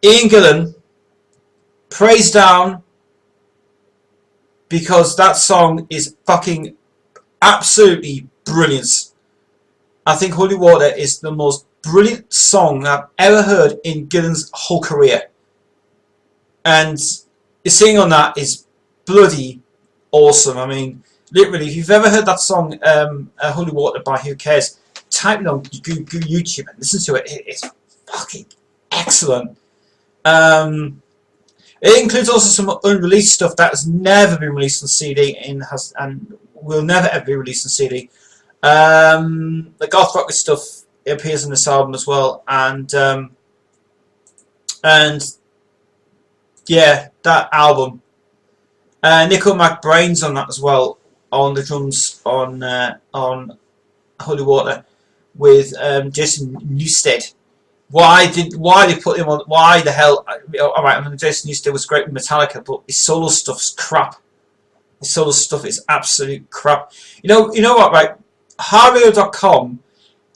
Ian Gillan prays down, because that song is fucking absolutely brilliant. I think Holy Water is the most brilliant song I've ever heard in Gillan's whole career. And the singing on that is bloody awesome. I mean, literally, if you've ever heard that song, Holy Water by Who Cares, type it on YouTube and listen to it. It's fucking excellent. It includes also some unreleased stuff that has never been released on CD and will never ever be released on CD. The goth rock stuff appears on this album as well, and yeah, that album. Nico McBrain's on that as well, on the drums on Holy Water, with Jason Newsted. Why they put him on? Why the hell? Alright, I mean, Jason Newsted was great with Metallica, but his solo stuff's crap. His solo stuff is absolute crap. You know what, right? Harrio.com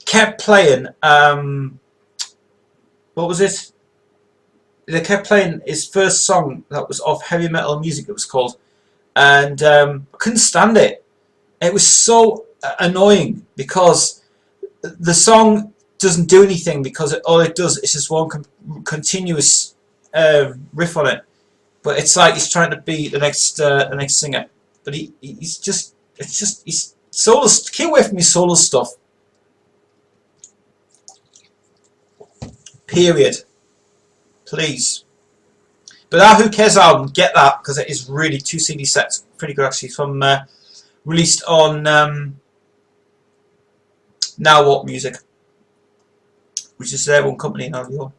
kept playing, what was it? They kept playing his first song that was off Heavy Metal Music, it was called. And I couldn't stand it. It was so annoying, because the song doesn't do anything, because all it does is just one continuous riff on it. But it's like he's trying to be the next singer. But he's solo. Keep away from his solo stuff. Period. Please. But that Who Cares album, get that, because it is really 2 CD sets, pretty good actually, from released on Now What Music, which is their own company now.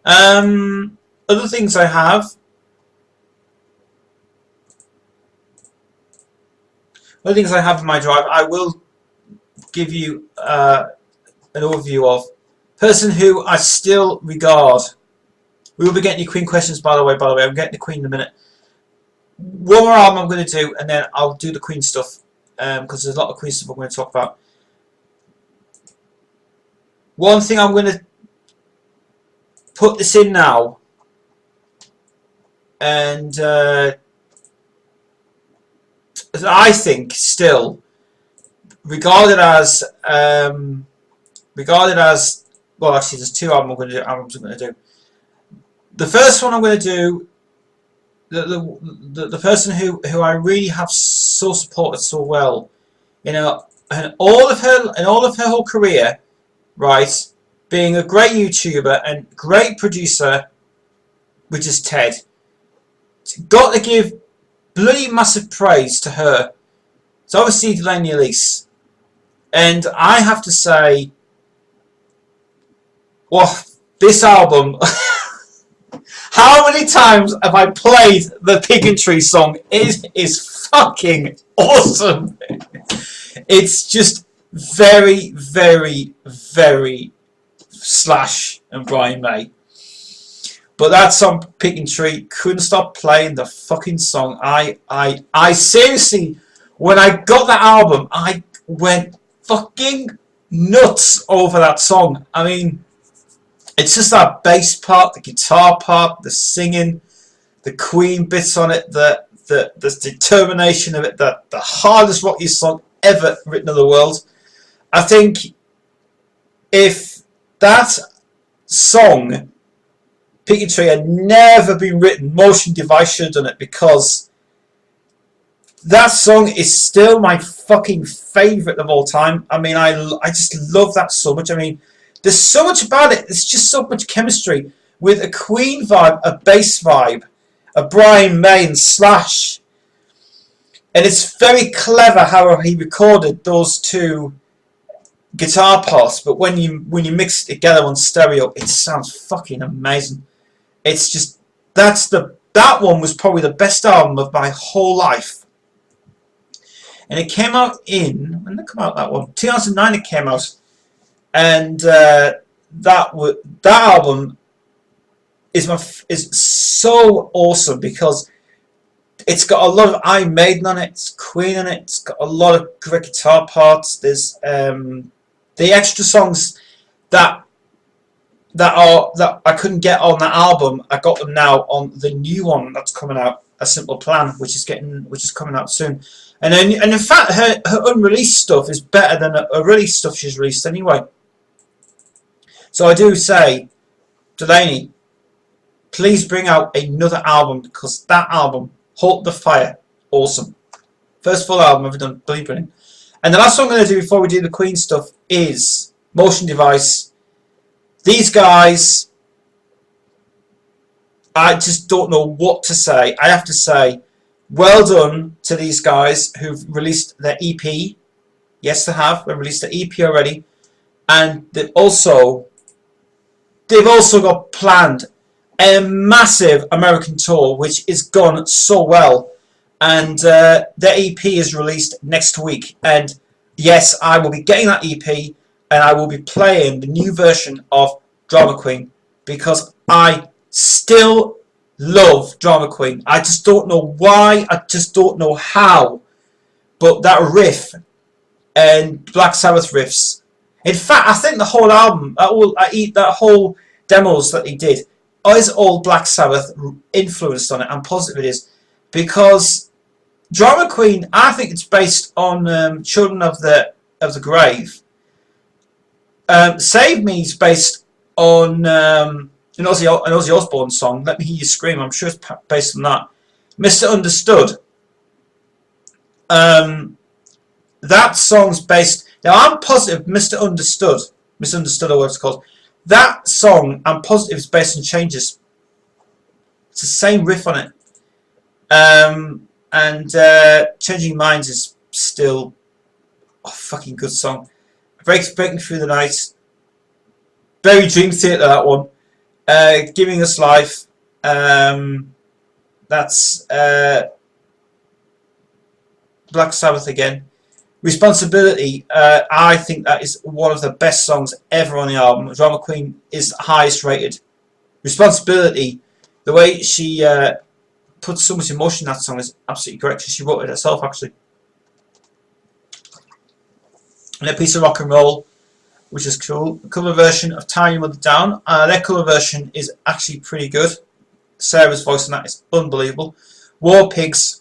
Other things I have. Other things I have in my drive, I will give you an overview of. Person who I still regard. We will be getting your Queen questions, by the way. I'm getting the Queen in a minute. One more album I'm going to do, and then I'll do the Queen stuff, because there's a lot of Queen stuff I'm going to talk about. One thing I'm going to put this in now, and I think still regarded as well. Actually, there's 2 albums I'm going to do. The first one I'm going to do, the person who I really have so supported so well, and all of her whole career, right, being a great YouTuber and great producer, which is Ted. Got to give bloody massive praise to her. It's obviously Delaney Elise, and I have to say, well, this album. How many times have I played the Pigantry song? It is fucking awesome. It's just very, very, very Slash and Brian May. But that song, Pigantry, couldn't stop playing the fucking song. I seriously, when I got that album, I went fucking nuts over that song. I mean, it's just that bass part, the guitar part, the singing, the Queen bits on it, the determination of it, the hardest rockiest song ever written in the world. I think if that song, Pigantry, had never been written, Motion Device should have done it, because that song is still my fucking favourite of all time. I mean, I just love that so much. I mean, there's so much about it. There's just so much chemistry with a Queen vibe, a bass vibe, a Brian May and Slash. And it's very clever how he recorded those 2 guitar parts, but when you mix it together on stereo, it sounds fucking amazing. It's just, that's the that one was probably the best album of my whole life. And it came out in, when did it come out, that one? 2009 it came out. And that album is so awesome because it's got a lot of Iron Maiden on it, it's Queen on it, it's got a lot of great guitar parts. There's the extra songs that I couldn't get on that album. I got them now on the new one that's coming out, A Simple Plan, which is coming out soon. And in fact, her unreleased stuff is better than her released stuff she's released anyway. So I do say, Delaney, please bring out another album, because that album, Halt the Fire, awesome. First full album I've ever done, brilliant. And the last one I'm going to do before we do the Queen stuff is Motion Device. These guys, I just don't know what to say. I have to say, well done to these guys who've released their EP. Yes, they have. They've released their EP already. And they've also got planned a massive American tour, which is gone so well. And their EP is released next week. And yes, I will be getting that EP, and I will be playing the new version of Drama Queen, because I still love Drama Queen. I just don't know why, I just don't know how, but that riff and Black Sabbath riffs. In fact, I think the whole album, that whole demos that he did, is all Black Sabbath influenced on it, and positive it is, because Drama Queen, I think it's based on Children of the Grave. Save Me is based on an Ozzy Osbourne song, Let Me Hear You Scream. I'm sure it's based on that. Mr. Understood. That song's based... Now, I'm positive Mr. Understood, Misunderstood or whatever it's called, that song, I'm positive, is based on Changes. It's the same riff on it. Changing Minds is still a fucking good song. Breaking Through the Night. Very Dream Theater, that one. Giving Us Life. That's Black Sabbath again. Responsibility. I think that is one of the best songs ever on the album. Drama Queen is the highest rated. Responsibility, the way she puts so much emotion in that song is absolutely correct. She wrote it herself, actually. And A Piece of Rock and Roll, which is cool. A cover version of Tie Your Mother Down. Their cover version is actually pretty good. Sarah's voice on that is unbelievable. War Pigs.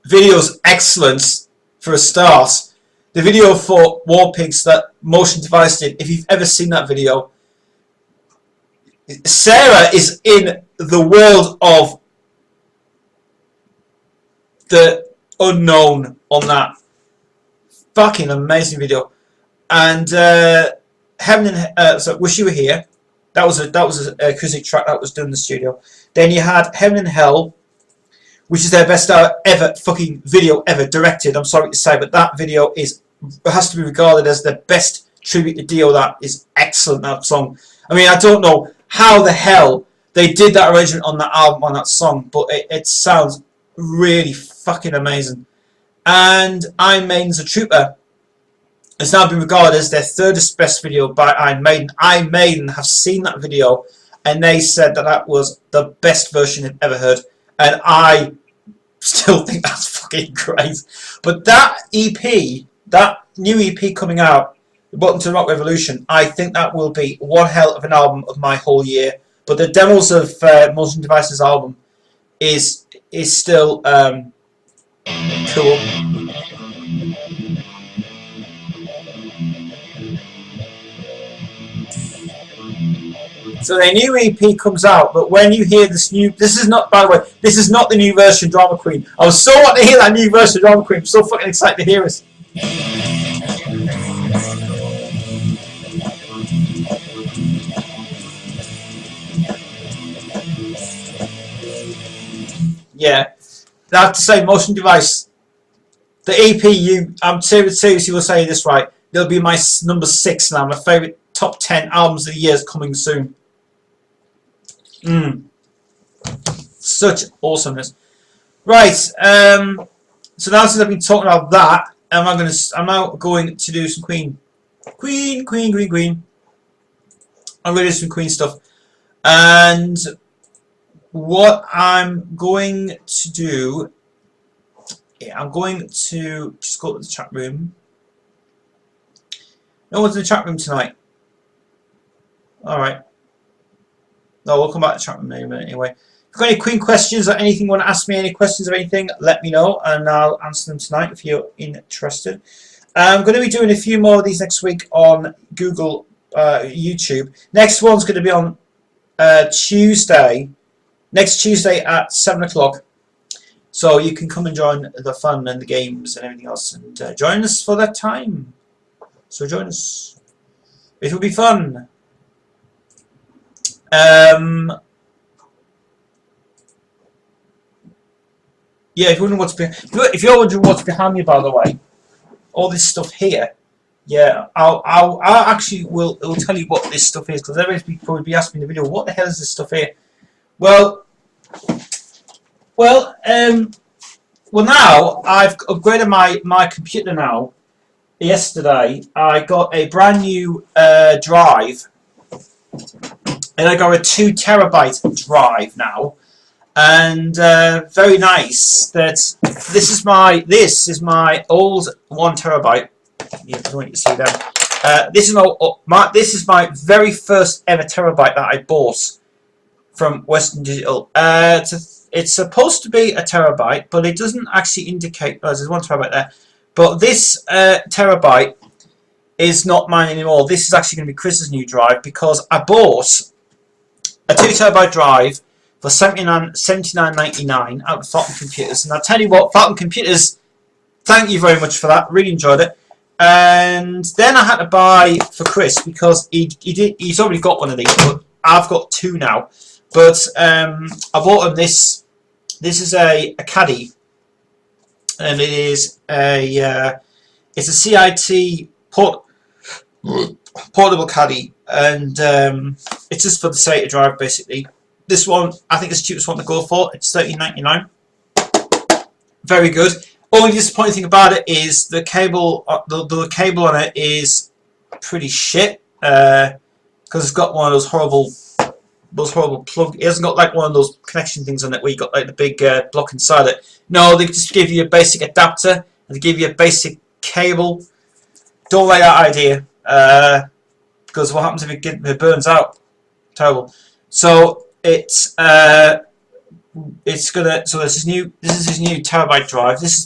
Video's excellent for a start. The video for War Pigs that Motion Device did, if you've ever seen that video, Sarah is in the world of the unknown on that. Fucking amazing video. And Heaven and so Wish You Were Here. That was a acoustic track that was done in the studio. Then you had Heaven and Hell, which is their best ever fucking video ever directed. I'm sorry to say, but that video has to be regarded as the best tribute to Dio. That is excellent, that song. I mean, I don't know how the hell they did that arrangement on that album, on that song, but it sounds really fucking amazing. And Iron Maiden's A Trooper has now been regarded as their third best video by Iron Maiden. Iron Maiden have seen that video, and they said that that was the best version they've ever heard. And I still think that's fucking great. But that EP, that new EP coming out, The Button to the Rock Revolution, I think that will be one hell of an album of my whole year. But the demos of Motion Device's album is still cool. So their new EP comes out, but when you hear this is not, by the way, this is not the new version of Drama Queen. I was so wanting to hear that new version of Drama Queen. I'm so fucking excited to hear it. Yeah, I have to say, Motion Device, the EP, I'm seriously will say this right, it'll be my number 6 now, my favourite top 10 albums of the year is coming soon. Such awesomeness. Right. So now since I've been talking about that, I'm now going to do some Queen. I'm going to do some Queen stuff. And what I'm going to do, I'm going to just go to the chat room. No one's in the chat room tonight. Alright. No, we'll come back to the chat room in a minute anyway. If you've got any Queen questions or anything you want to ask me, any questions or anything, let me know and I'll answer them tonight if you're interested. I'm going to be doing a few more of these next week on Google, YouTube. Next one's going to be on Tuesday. Next Tuesday at 7 o'clock. So you can come and join the fun and the games and everything else and join us for that time. So join us. It will be fun. Yeah, if you're wondering what's behind me, by the way, all this stuff here. Yeah, I actually will tell you what this stuff is, because everybody's probably be asking in the video, what the hell is this stuff here? Well, now I've upgraded my computer now. Yesterday I got a brand new drive, and I got a 2 terabyte drive now, and very nice. That this is my old 1 terabyte. You don't want to see them. This is my very first ever terabyte that I bought from Western Digital. It's supposed to be a terabyte, but it doesn't actually indicate. Oh, there's 1 terabyte there, but this terabyte is not mine anymore. This is actually going to be Chris's new drive, because I bought a 2 terabyte drive for $79.99 out of Falcon Computers. And I'll tell you what, Falcon Computers, thank you very much for that. Really enjoyed it. And then I had to buy for Chris, because he's already got one of these, but I've got 2 now. But I bought him this. This is a caddy, and it is it's a CIT portable caddy, and it's just for the SATA drive basically. This one, I think, is the cheapest one to go for. It's $13.99. Very good. Only disappointing thing about it is the cable. The cable on it is pretty shit, because it's got one of those horrible plug. It hasn't got like one of those connection things on it where you got like the big block inside it. No, they just give you a basic adapter and they give you a basic cable. Don't like that idea, because what happens if it burns out? Terrible. So it's gonna. So this is his new terabyte drive. This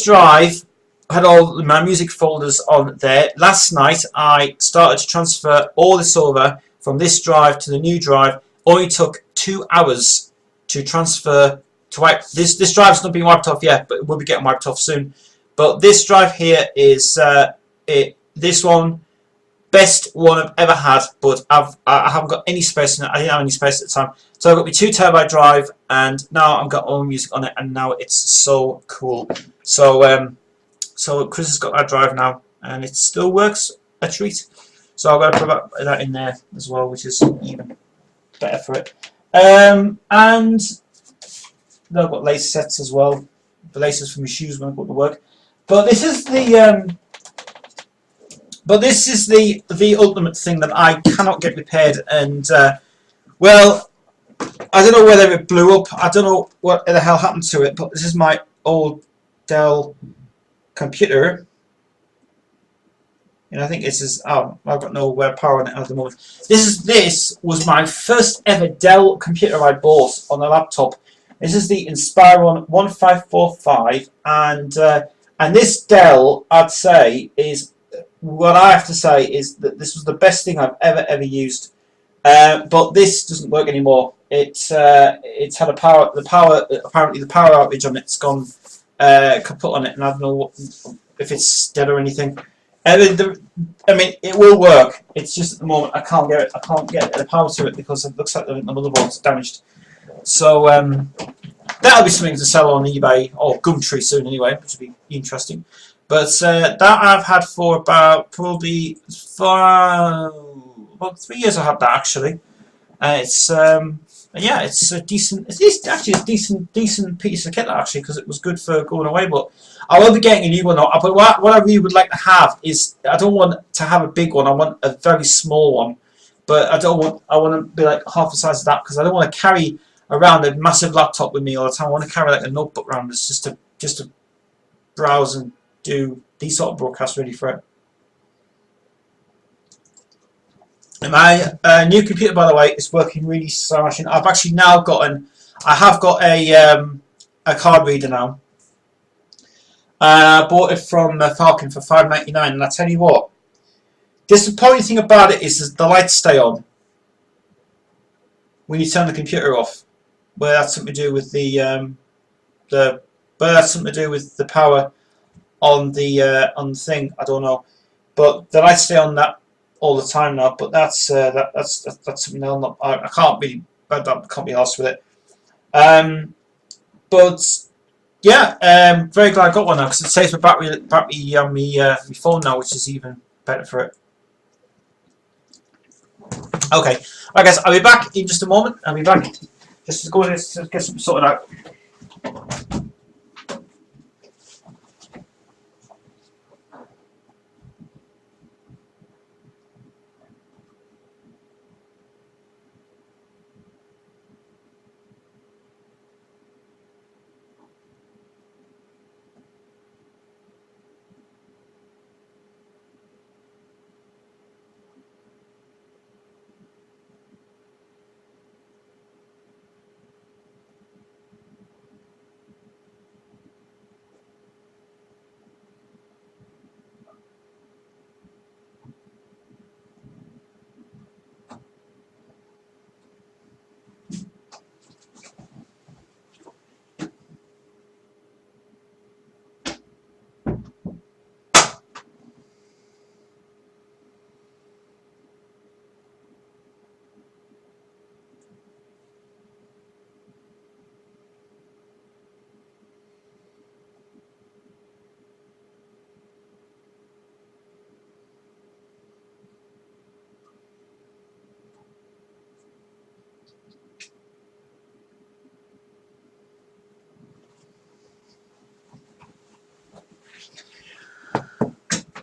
drive had all my music folders on there. Last night I started to transfer all this over from this drive to the new drive. Only took 2 hours to transfer to wipe. This drive's not been wiped off yet, but it will be getting wiped off soon. But this drive here is this one, best one I've ever had. But I haven't got any space in it. I didn't have any space at the time, so I've got my 2 terabyte drive, and now I've got all music on it, and now it's so cool. So so Chris has got that drive now, and it still works a treat. So I've got to put that in there as well, which is even better for it. And I've got lace sets as well. The laces for my shoes when I go to work. But this is the the ultimate thing that I cannot get repaired. And well, I don't know whether it blew up. I don't know what the hell happened to it. But this is my old Dell computer. And I think this is, oh, I've got no power on it at the moment. This was my first ever Dell computer I bought on a laptop. This is the Inspiron 1545, and this Dell, I'd say, is, what I have to say is that this was the best thing I've ever used. But this doesn't work anymore. It's had apparently the power outage on it's gone kaput on it, and I don't know if it's dead or anything. I mean, it will work. It's just at the moment I can't get the power to it because it looks like the motherboard's damaged. So that'll be something to sell on eBay or Gumtree soon, anyway, which will be interesting. But that I've had for about 3 years. I had that actually, It's yeah, it's a decent. Actually a decent piece of kit actually, because it was good for going away. But I will be getting a new one. But what I really would like to have is, I don't want to have a big one. I want a very small one. But I don't want. I want to be like half the size of that, because I don't want to carry around a massive laptop with me all the time. I want to carry like a notebook around. It's just to browse and do these sort of broadcasts ready for it. And my new computer, by the way, is working really smashing. I've actually now gotten. I have got a card reader now. I bought it from Falcon for $5.99, and I tell you what, disappointing thing about it is the lights stay on when you turn the computer off. Well, that's something to do with but that's something to do with the power on the thing. I don't know, but the lights stay on that all the time now. But that's something I can't really. I can't be arsed with it. But yeah, very glad I got one now, because it saves my battery on my phone now, which is even better for it. Okay, I guess I'll be back in just a moment. I'll be back just to go and get something sorted out.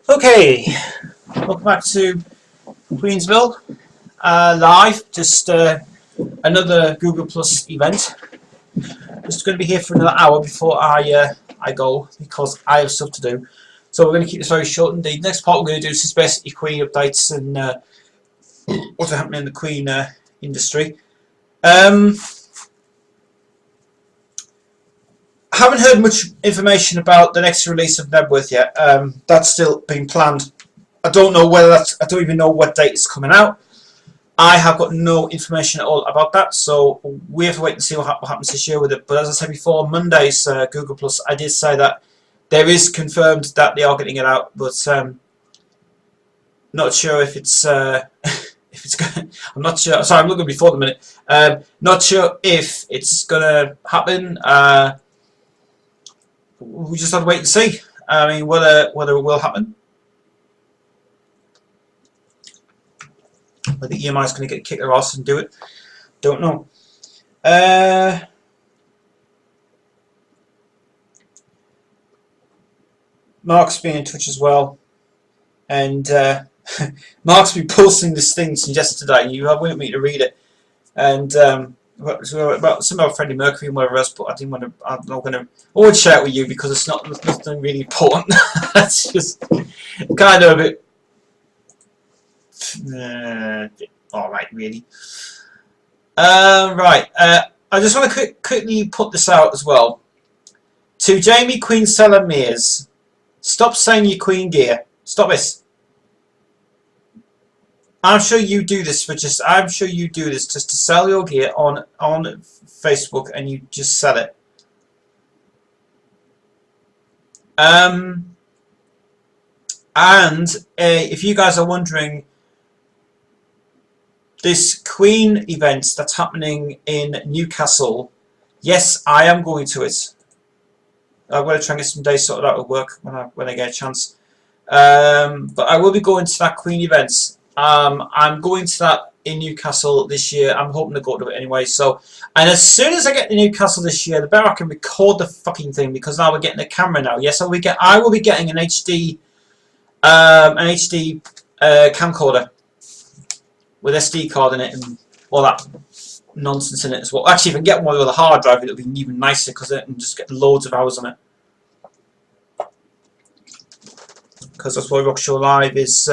Okay, welcome back to Queensville Live. Just another Google Plus event. Just going to be here for another hour before I go, because I have stuff to do. So we're going to keep this very short. And the next part we're going to do is just basically Queen updates and what's happening in the Queen industry. I haven't heard much information about the next release of Nebworth yet. That's still being planned. I don't know whether that's. I don't even know what date it's coming out. I have got no information at all about that, so we have to wait and see what happens this year with it. But as I said before, Monday's Google Plus, I did say that there is confirmed that they are getting it out, but not sure if it's if it's going. I'm not sure. Sorry, I'm looking before the minute. Not sure if it's gonna happen. We just have to wait and see. I mean, whether it will happen. Whether EMI is going to kick their ass and do it, don't know. Mark's been in touch as well, and Mark's been posting this thing since yesterday. You wanted me to read it, and about something about Freddie Mercury and whatever else, but I didn't want to. I'm not going to. I won't share it with you because it's nothing really important. It's just kind of a bit. Alright, really. Right. I just want to quickly put this out as well. To Jamie Queen Seller Mears, stop saying your Queen gear. Stop this. I'm sure you do this I'm sure you do this just to sell your gear on Facebook, and you just sell it. And if you guys are wondering, this Queen event that's happening in Newcastle, yes, I am going to it. I'm going to try and get some days sorted out at work when I get a chance. But I will be going to that Queen event. I'm going to that in Newcastle this year. I'm hoping to go to it anyway. So, and as soon as I get to Newcastle this year, the better I can record the fucking thing, because now we're getting a camera now. Yes, I will be getting an HD camcorder with SD card in it and all that nonsense in it as well. Actually, if I can get one with a hard drive, it'll be even nicer, because I can just get loads of hours on it. Because that's why Rock Show Live is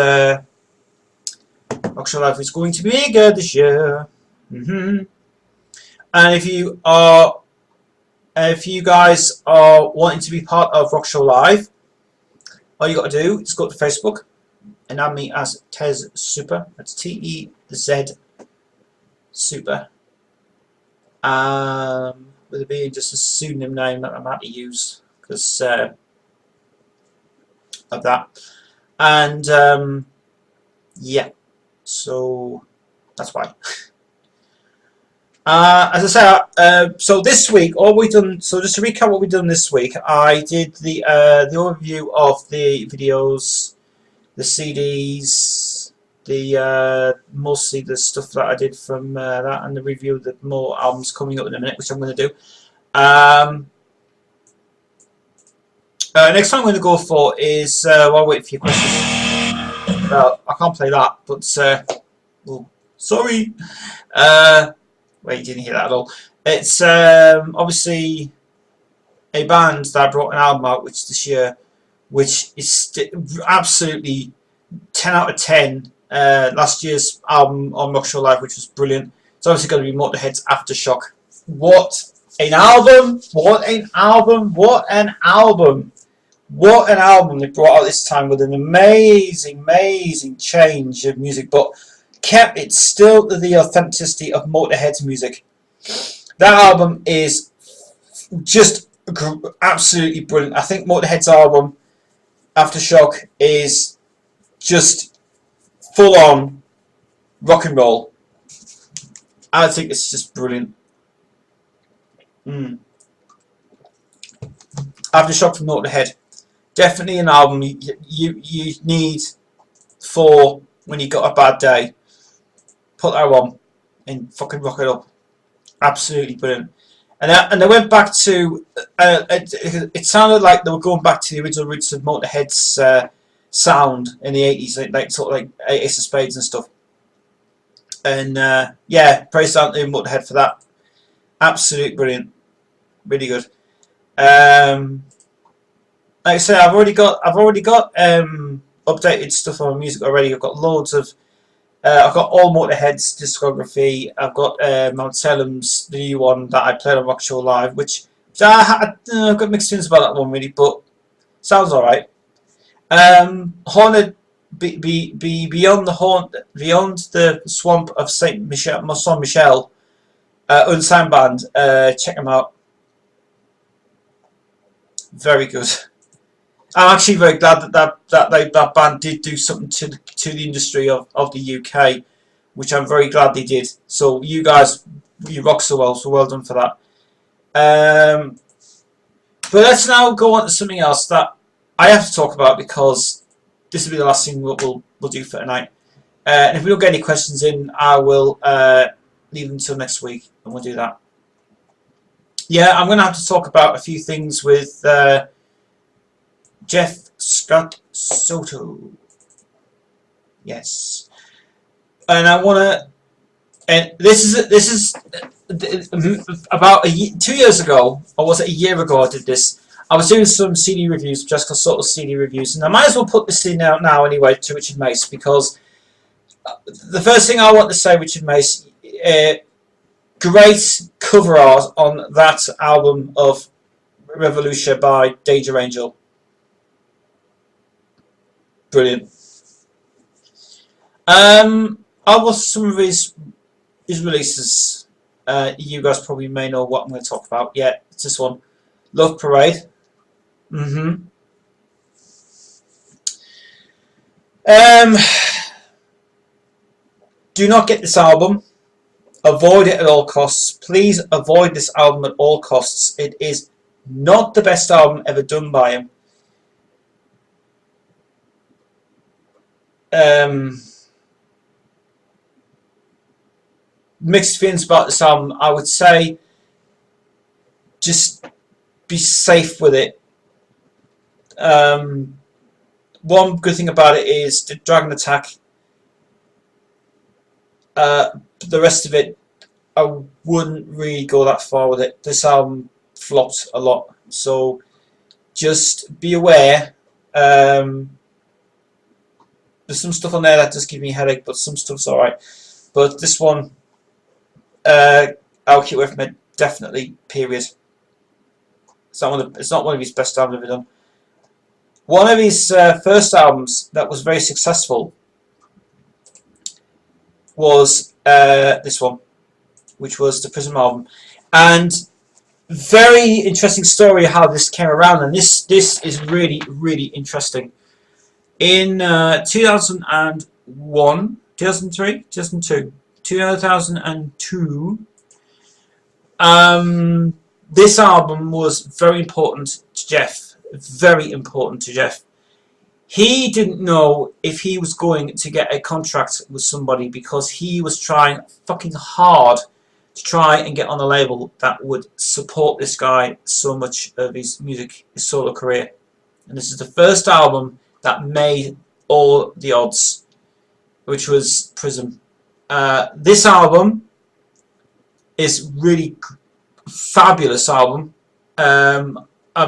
going to be bigger this year. And if you guys are wanting to be part of Rock Show Live, all you got to do is go to Facebook and add me as Tez Super. That's TEZ Super. With it being just a pseudonym name that I'm about to use because of that. And yeah, so that's why. As I say, so this week, all we've done. So just to recap what we've done this week, I did the overview of the videos, the CDs, the mostly the stuff that I did from that, and the review of the more albums coming up in a minute, which I'm going to do. Next time I'm going to go for is while I wait for your questions. Well, I can't play that, but oh, sorry. Wait, you didn't hear that at all. It's obviously a band that brought an album out this year, which is absolutely 10 out of 10. Last year's album on Rock Show Live, which was brilliant. It's obviously going to be Motorhead's Aftershock. What an album! What an album! What an album! What an album they brought out this time, with an amazing, amazing change of music, but kept it still to the authenticity of Motorhead's music. That album is just absolutely brilliant. I think Motorhead's album Aftershock is just full on rock and roll. I think it's just brilliant. Aftershock from Motorhead, definitely an album you need for when you got a bad day. Put that on and fucking rock it up. Absolutely brilliant. And they went back to it sounded like they were going back to the original roots of Motorhead's sound in the 80s, like sort of like Ace of Spades and stuff. And yeah, praise down to Motorhead for that. Absolutely brilliant, really good. Like I said, I've already got updated stuff on music already. I've got loads of. I've got all Motorhead's discography. I've got Mount Salem's, the new one that I played on Rock Show Live, which I've got mixed feelings about that one really, but sounds alright. Haunted, beyond the swamp of Saint Michel, unsigned band. Check them out. Very good. I'm actually very glad that band did do something to the industry of the UK, which I'm very glad they did. So you guys, you rock so well. So well done for that. But let's now go on to something else that I have to talk about, because this will be the last thing we'll do for tonight. And if we don't get any questions in, I will leave them until next week, and we'll do that. Yeah, I'm going to have to talk about a few things with Jeff Scott Soto. Yes, and I want to. And this is about 2 years ago, or was it a year ago? I did this. I was doing some CD reviews, Jeff Scott Soto CD reviews, and I might as well put this in out now anyway to Richard Mace, because the first thing I want to say, Richard Mace, great cover art on that album of Revolution by Danger Angel. Brilliant. I'll watch some of his releases. You guys probably may know what I'm going to talk about. Yeah, it's this one, Love Parade. Do not get this album. Avoid it at all costs. Please avoid this album at all costs. It is not the best album ever done by him. mixed feelings about this album. I would say just be safe with it. One good thing about it is the Dragon Attack. The rest of it, I wouldn't really go that far with it. This album flopped a lot, so just be aware. There's some stuff on there that does give me a headache, but some stuff's alright. But this one, I'll keep away from it, definitely, period. It's not one of his best albums ever done. One of his first albums that was very successful was this one, which was the Prism album. And very interesting story how this came around, and this is really, really interesting. In 2001, 2003, 2002, 2002, this album was very important to Jeff. Very important to Jeff. He didn't know if he was going to get a contract with somebody because he was trying fucking hard to try and get on a label that would support this guy so much of his music, his solo career. And this is the first album that made all the odds, which was Prism. This album is really fabulous album. I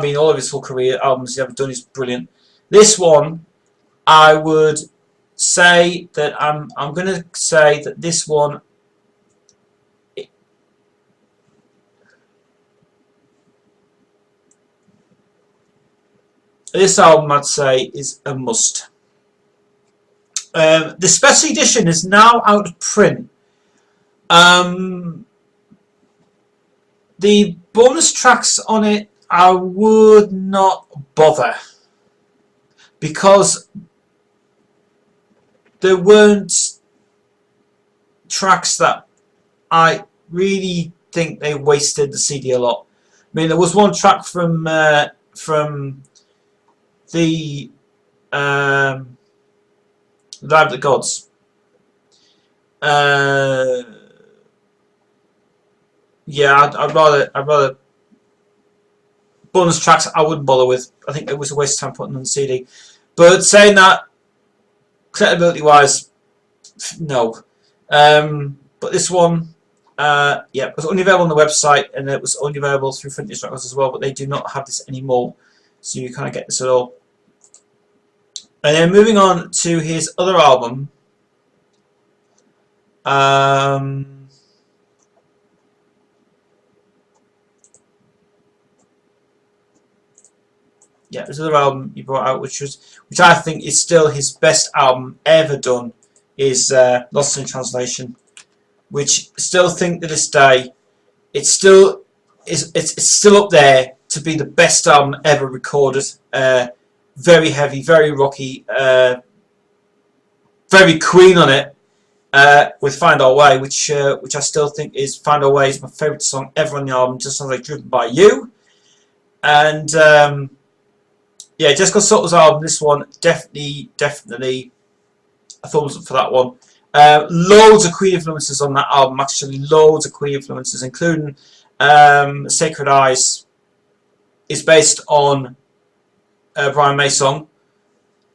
mean, all of his whole career albums he's ever done is brilliant. This one, I would say that I'm going to say that this one, this album I'd say is a must. The special edition is now out of print. The bonus tracks on it, I would not bother, because there weren't tracks that I really think they wasted the CD a lot. I mean, there was one track from the Live the Gods. Yeah, I'd rather bonus tracks I wouldn't bother with. I think it was a waste of time putting on the CD. But saying that, collectability wise, no. But this one, yeah, it was only available on the website, and it was only available through Frontiers Records as well, but they do not have this anymore, so you can't get this at all. And then moving on to his other album, yeah, this other album he brought out, which I think is still his best album ever done, is Lost in Translation, which I still think to this day it's still up there to be the best album ever recorded. Very heavy, very rocky, very Queen on it, with Find Our Way, which I still think is Find Our Way is my favourite song ever on the album. Just sounds like Driven by You. And yeah, Jessica Soto's album, this one, definitely a thumbs up for that one. Loads of Queen influences on that album, actually, loads of Queen influences, including Sacred Eyes is based on Brian May's song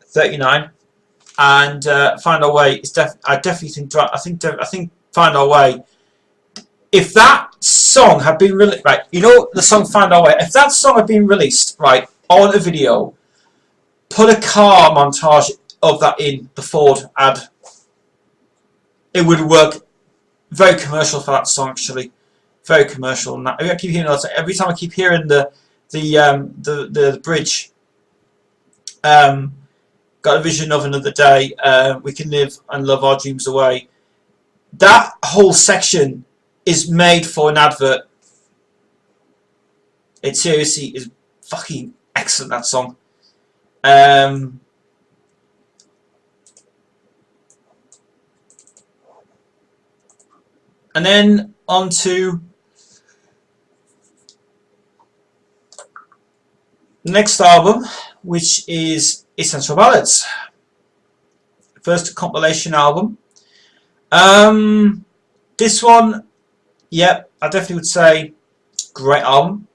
39, and Find Our Way is I think Find Our Way, if that song had been released, right, you know the song Find Our Way, if that song had been released, right, on a video, put a car montage of that in the Ford ad, it would work. Very commercial for that song, actually, very commercial. And that, I keep hearing that every time I keep hearing the bridge. Got a vision of another day. We can live and love our dreams away. That whole section is made for an advert. It seriously is fucking excellent, that song. And then on to the next album, which is Essential Ballads. First compilation album. This one, yeah, I definitely would say great album.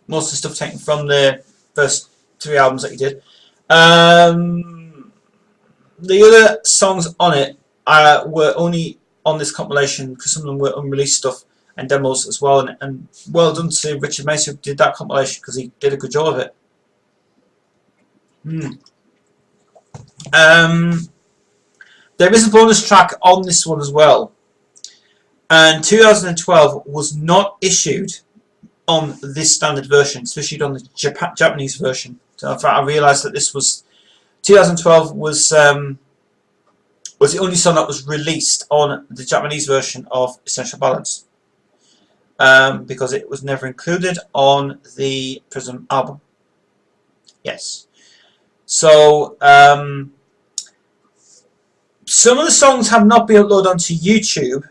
Most of the stuff taken from the first 3 albums that he did. The other songs on it were only on this compilation because some of them were unreleased stuff and demos as well. And well done to Richard Mason who did that compilation because he did a good job of it. There is a bonus track on this one as well. And 2012 was not issued on this standard version. It's issued on the Japanese version. So in fact, I realised that this was 2012 was the only song that was released on the Japanese version of Essential Ballads, because it was never included on the Prism album. Yes. So some of the songs have not been uploaded onto YouTube.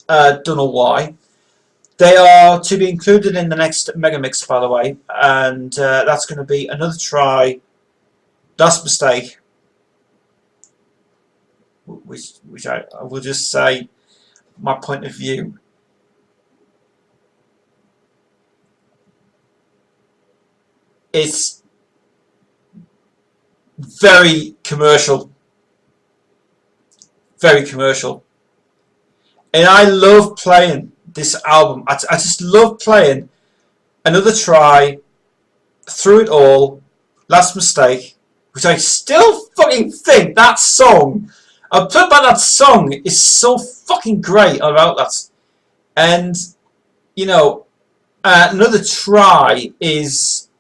Don't know why. They are to be included in the next Mega Mix, by the way, and that's going to be Another Try, Last Mistake, which I will just say my point of view. It's very commercial, and I love playing this album. I just love playing Another Try, Through It All, Last Mistake, which I still fucking think that song, about that song is so fucking great about that. And, you know, Another Try is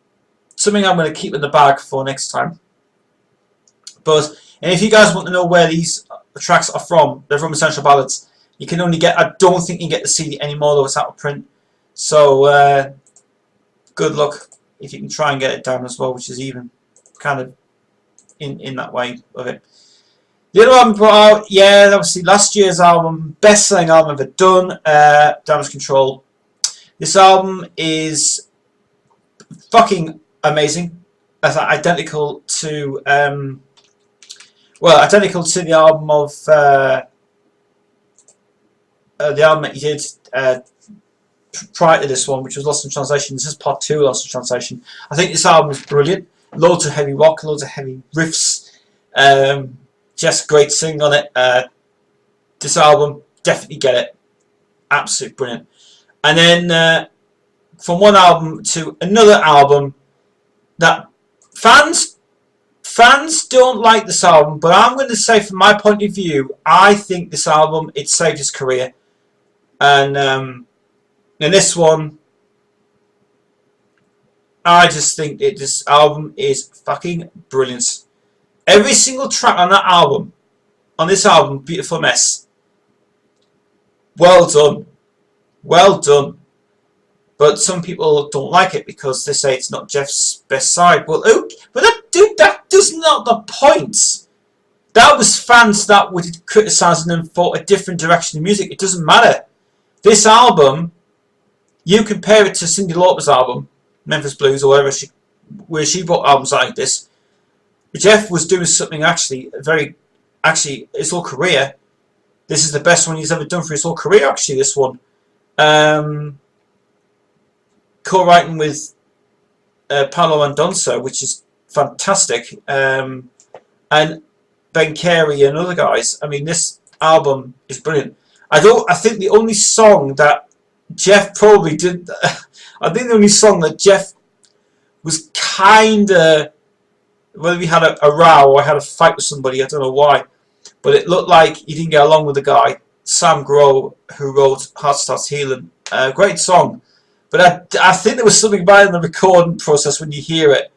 something I'm going to keep in the bag for next time. And if you guys want to know where these tracks are from, they're from Essential Ballads. You can only get, I don't think you can get the CD anymore, though it's out of print. So, good luck if you can try and get it down as well, which is even kind of in that way of it. The other album brought out, yeah, obviously last year's album, best-selling album ever done, Damage Control. This album is fucking amazing. It's identical to, identical to the album of, the album that he did prior to this one, which was Lost in Translation. This is part 2 of Lost in Translation. I think this album is brilliant. Loads of heavy rock, loads of heavy riffs. Just great singing on it. This album, definitely get it. Absolutely brilliant. And then from one album to another album, that fans don't like this album, but I'm going to say from my point of view, I think this album, it saved his career. And in this one, I just think this album is fucking brilliant. Every single track on that album, on this album, Beautiful Mess, well done. Well done. But some people don't like it because they say it's not Jeff's best side. Well, but that does not the point. That was fans that were criticising them for a different direction in music. It doesn't matter. This album, you compare it to Cyndi Lauper's album, Memphis Blues, or whatever, where she brought albums like this. Jeff was doing something actually his whole career. This is the best one he's ever done for his whole career. Actually, this one, co-writing with Paolo Mendonça, which is fantastic, and Ben Carey and other guys. I mean, this album is brilliant. I think the only song that Jeff probably did. I think the only song that Jeff was kinda, whether he had a row or had a fight with somebody, I don't know why, but it looked like he didn't get along with the guy, Sam Grow, who wrote Heart Starts Healing. Great song, but I think there was something about in the recording process when you hear it.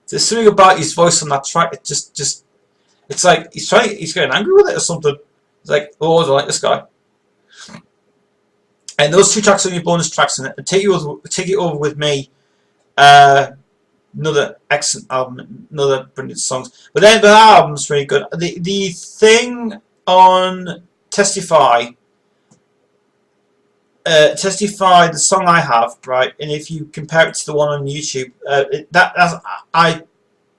There's something about his voice on that track. It just it's like he's getting angry with it or something. It's like, oh, I don't like this guy. And those 2 tracks are your bonus tracks in it. And Take It Over With Me. Another excellent album, another brilliant songs. But then the album's really good. The thing on Testify, the song I have, right, and if you compare it to the one on YouTube, I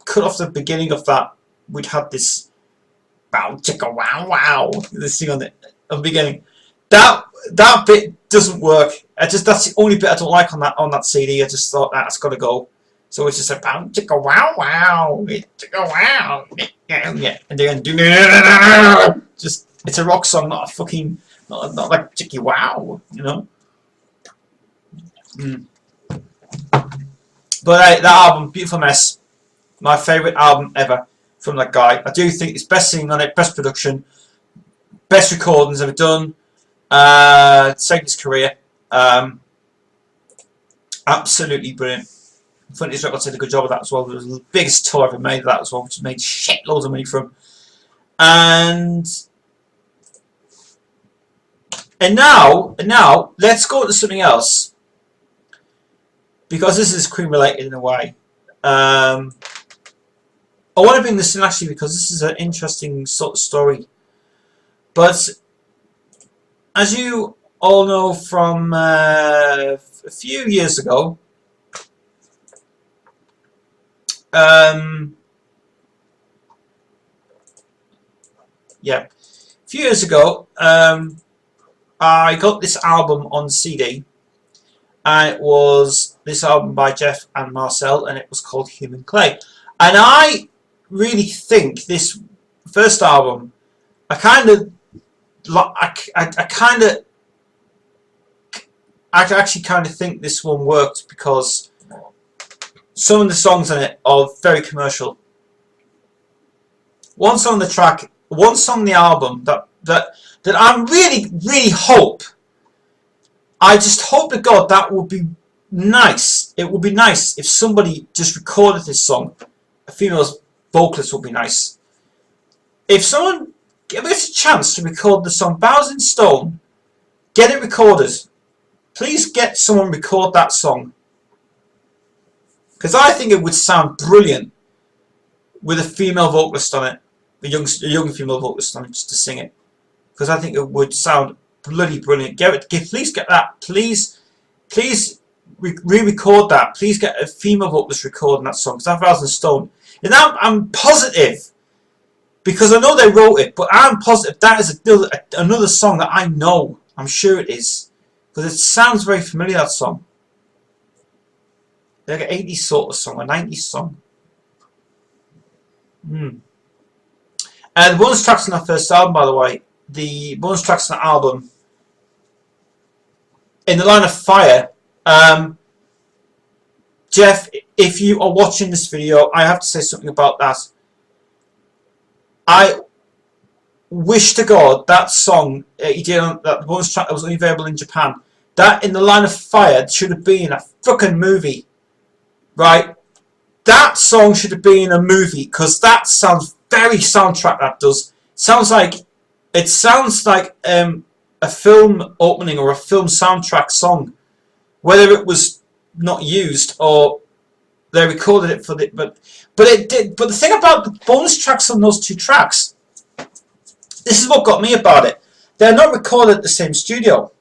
cut off the beginning of that. We'd had this Bow chicka wow wow. This thing on the beginning. That bit doesn't work. That's the only bit I don't like on that CD. I just thought that's got to go. So it's just a bow chicka wow wow, chicka wow, yeah, and then just it's a rock song, not a fucking not like chicky wow, you know. But that album, Beautiful Mess, my favourite album ever from that guy. I do think it's best singing on it, best production, best recordings ever done. Saved his career. Absolutely brilliant. Frontiers Records did a good job of that as well. It was the biggest tour ever made of that as well, which made shitloads of money from. And now let's go to something else, because this is Queen related in a way. I want to bring this in actually because this is an interesting sort of story. But as you all know from a few years ago, yeah, a few years ago, I got this album on CD, and it was this album by Jeff and Marcel, and it was called Human Clay. And I really think this first album, I actually kind of think this one worked because some of the songs on it are very commercial. One song on the track, one song on the album that I really hope. I just hope to God that would be nice. It would be nice if somebody just recorded this song. A female vocalist would be nice. If someone gets a chance to record the song Bows in Stone, get it recorded. Please get someone record that song. Because I think it would sound brilliant with a female vocalist on it. A young female vocalist on it just to sing it. Because I think it would sound bloody brilliant. Please get that. Please re-record that. Please get a female vocalist recording that song. Because that Bows in Stone. And I'm positive, because I know they wrote it, but I'm positive that is another song that I know. I'm sure it is. Because it sounds very familiar, that song. Like an 80s sort of song, a 90s song. The bonus tracks on that first album, by the way, the bonus tracks on the album, In the Line of Fire, Jeff, if you are watching this video, I have to say something about that. I wish to God that song he did on that bonus track that was only available in Japan, that In the Line of Fire should have been a fucking movie, right? That song should have been a movie, because that sounds very soundtrack. That does. It sounds like a film opening or a film soundtrack song, whether it was not used or they recorded it for the but it did. But the thing about the bonus tracks on those two tracks, this is what got me about it. They're not recorded at the same studio.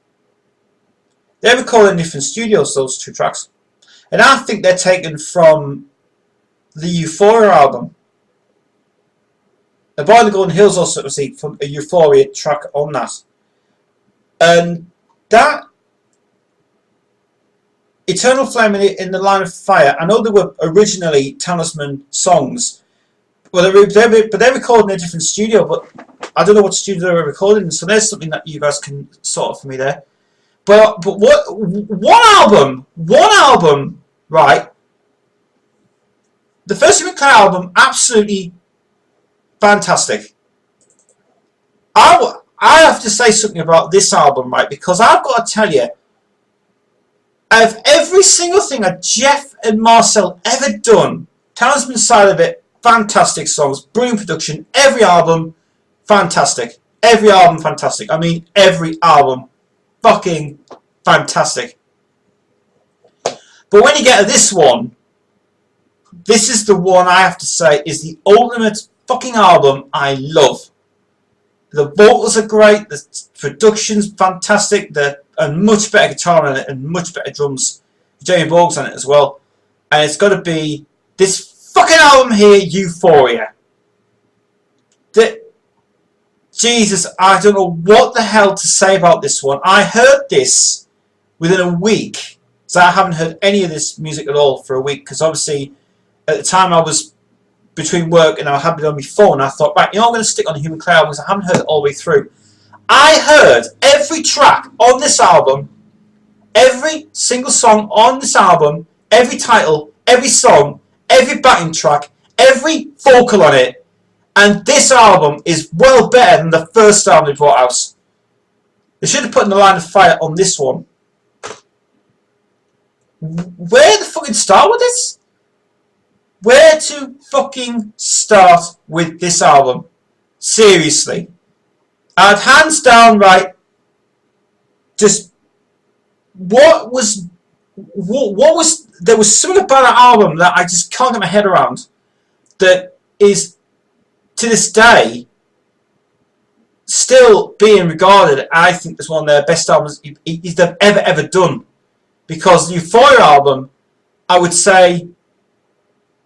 They're recorded in different studios, those two tracks, and I think they're taken from the Euphoria album. The Boy in the Golden Hills also received from a Euphoria track on that. And that Eternal Flame and In the Line of Fire, I know they were originally Talisman songs, but they're recorded in a different studio, but I don't know what studio they were recording in, so there's something that you guys can sort of for me there. But one album, right? The first Human Clay album, absolutely fantastic. I have to say something about this album, right? Because I've got to tell you, of every single thing that Jeff and Marcel ever done, Talisman side of it, fantastic songs, brilliant production, every album, fantastic. Every album, fantastic. I mean, every album, fucking fantastic. But when you get to this one, this is the one I have to say is the ultimate fucking album I love. The vocals are great, the production's fantastic, and much better guitar on it and much better drums. Jamie Borg's on it as well. And it's got to be this fucking album here, Euphoria. Jesus, I don't know what the hell to say about this one. I heard this within a week, so I haven't heard any of this music at all for a week, because obviously at the time I was between work and I had it on my phone. I thought, right, you know, I'm going to stick on the Human Clay album because I haven't heard it all the way through. I heard every track on this album, every single song on this album, every title, every song, every backing track, every vocal on it, and this album is well better than the first album they brought out. They should have put in the line of fire on this one. Where the fucking start with this? Where to fucking start with this album? Seriously. And hands down, right, just what was there was something about that album that I just can't get my head around, that is to this day still being regarded, I think, as one of their best albums they've ever done. Because the Euphoria album, I would say,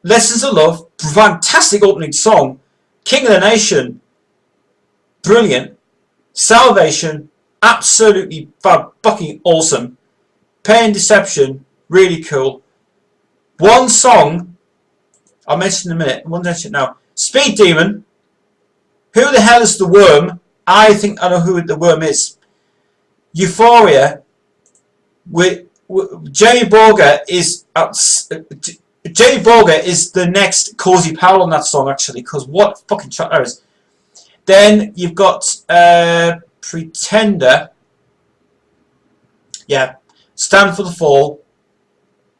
Lessons of Love, fantastic opening song, King of the Nation, brilliant, Salvation, absolutely fucking awesome, Pain Deception, really cool. One song, I'll mention in a minute, I won't mention it now, Speed Demon, Who the Hell is the Worm? I think I know who the worm is. Euphoria, with Jamie Borger is the next Cozy Powell on that song, actually, because what fucking track that is. Then you've got Pretender, yeah, Stand for the Fall,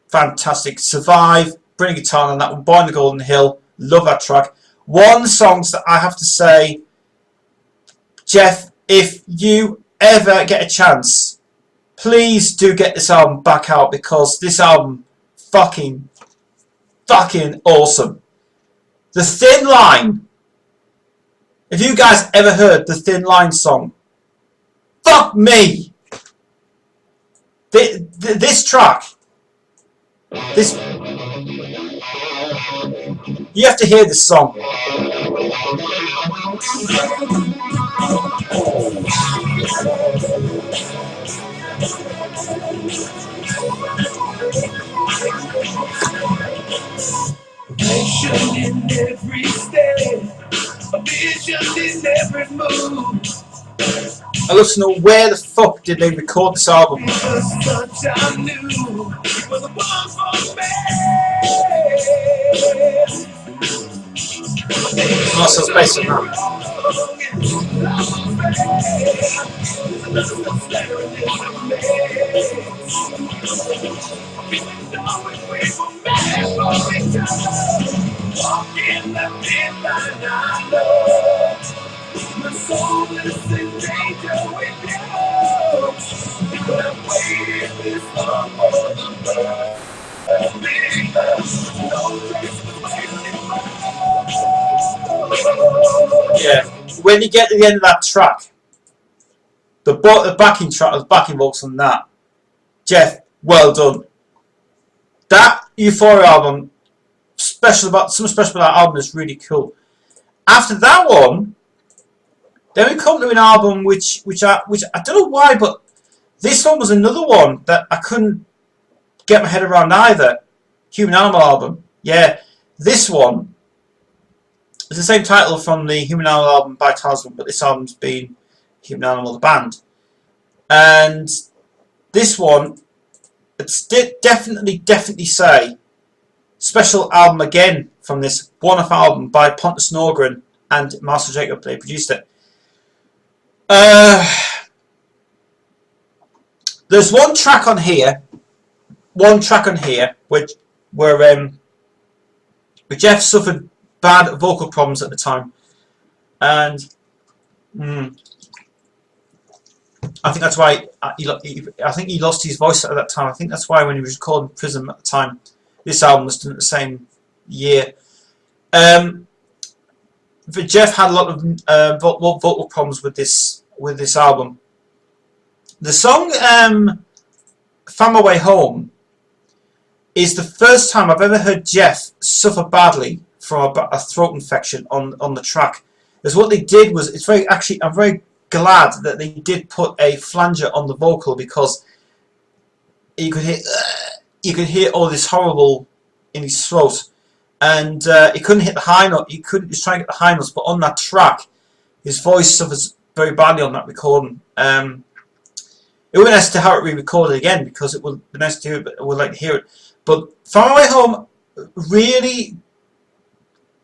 fantastic. Survive, brilliant guitar on that one. Boy in the Golden Hill, love that track. One of the songs that I have to say, Jeff, if you ever get a chance, please do get this album back out, because this album fucking awesome. The Thin Line. Have you guys ever heard the Thin Line song? Fuck me. This track. This. You have to hear this song. Vision in every step, a vision in every move. I'd love to know where the fuck did they record this album. Oh, so it's based on that. Yeah, when you get to the end of that track, the backing track, the backing vocals on that, Jeff, well done. That Euphoria album, something special about that album is really cool. After that one, then we come to an album which I don't know why, but this one was another one that I couldn't get my head around either. Human Animal album, yeah, this one. It's the same title from the Human Animal album by Tarzan, but this album's been Human Animal the band. And this one, it's definitely say special album again from this one-off album by Pontus Norgren and Marcel Jacob. They produced it. There's one track on here, which where Jeff suffered bad vocal problems at the time, and I think that's why I think he lost his voice at that time. I think that's why when he was recording Prism at the time, this album was done at the same year. But Jeff had a lot of vocal problems with this album. The song "Found My Way Home" is the first time I've ever heard Jeff suffer badly from a throat infection on the track. Because what they did was, it's very, actually, I'm very glad that they did put a flanger on the vocal, because you could hear all this horrible in his throat, and he couldn't hit the high note. He couldn't just try and get the high notes, but on that track, his voice suffers very badly on that recording. It would be nice to have it re-recorded again, because it would be nice to hear it, but I would like to hear it. But Far Away Home, really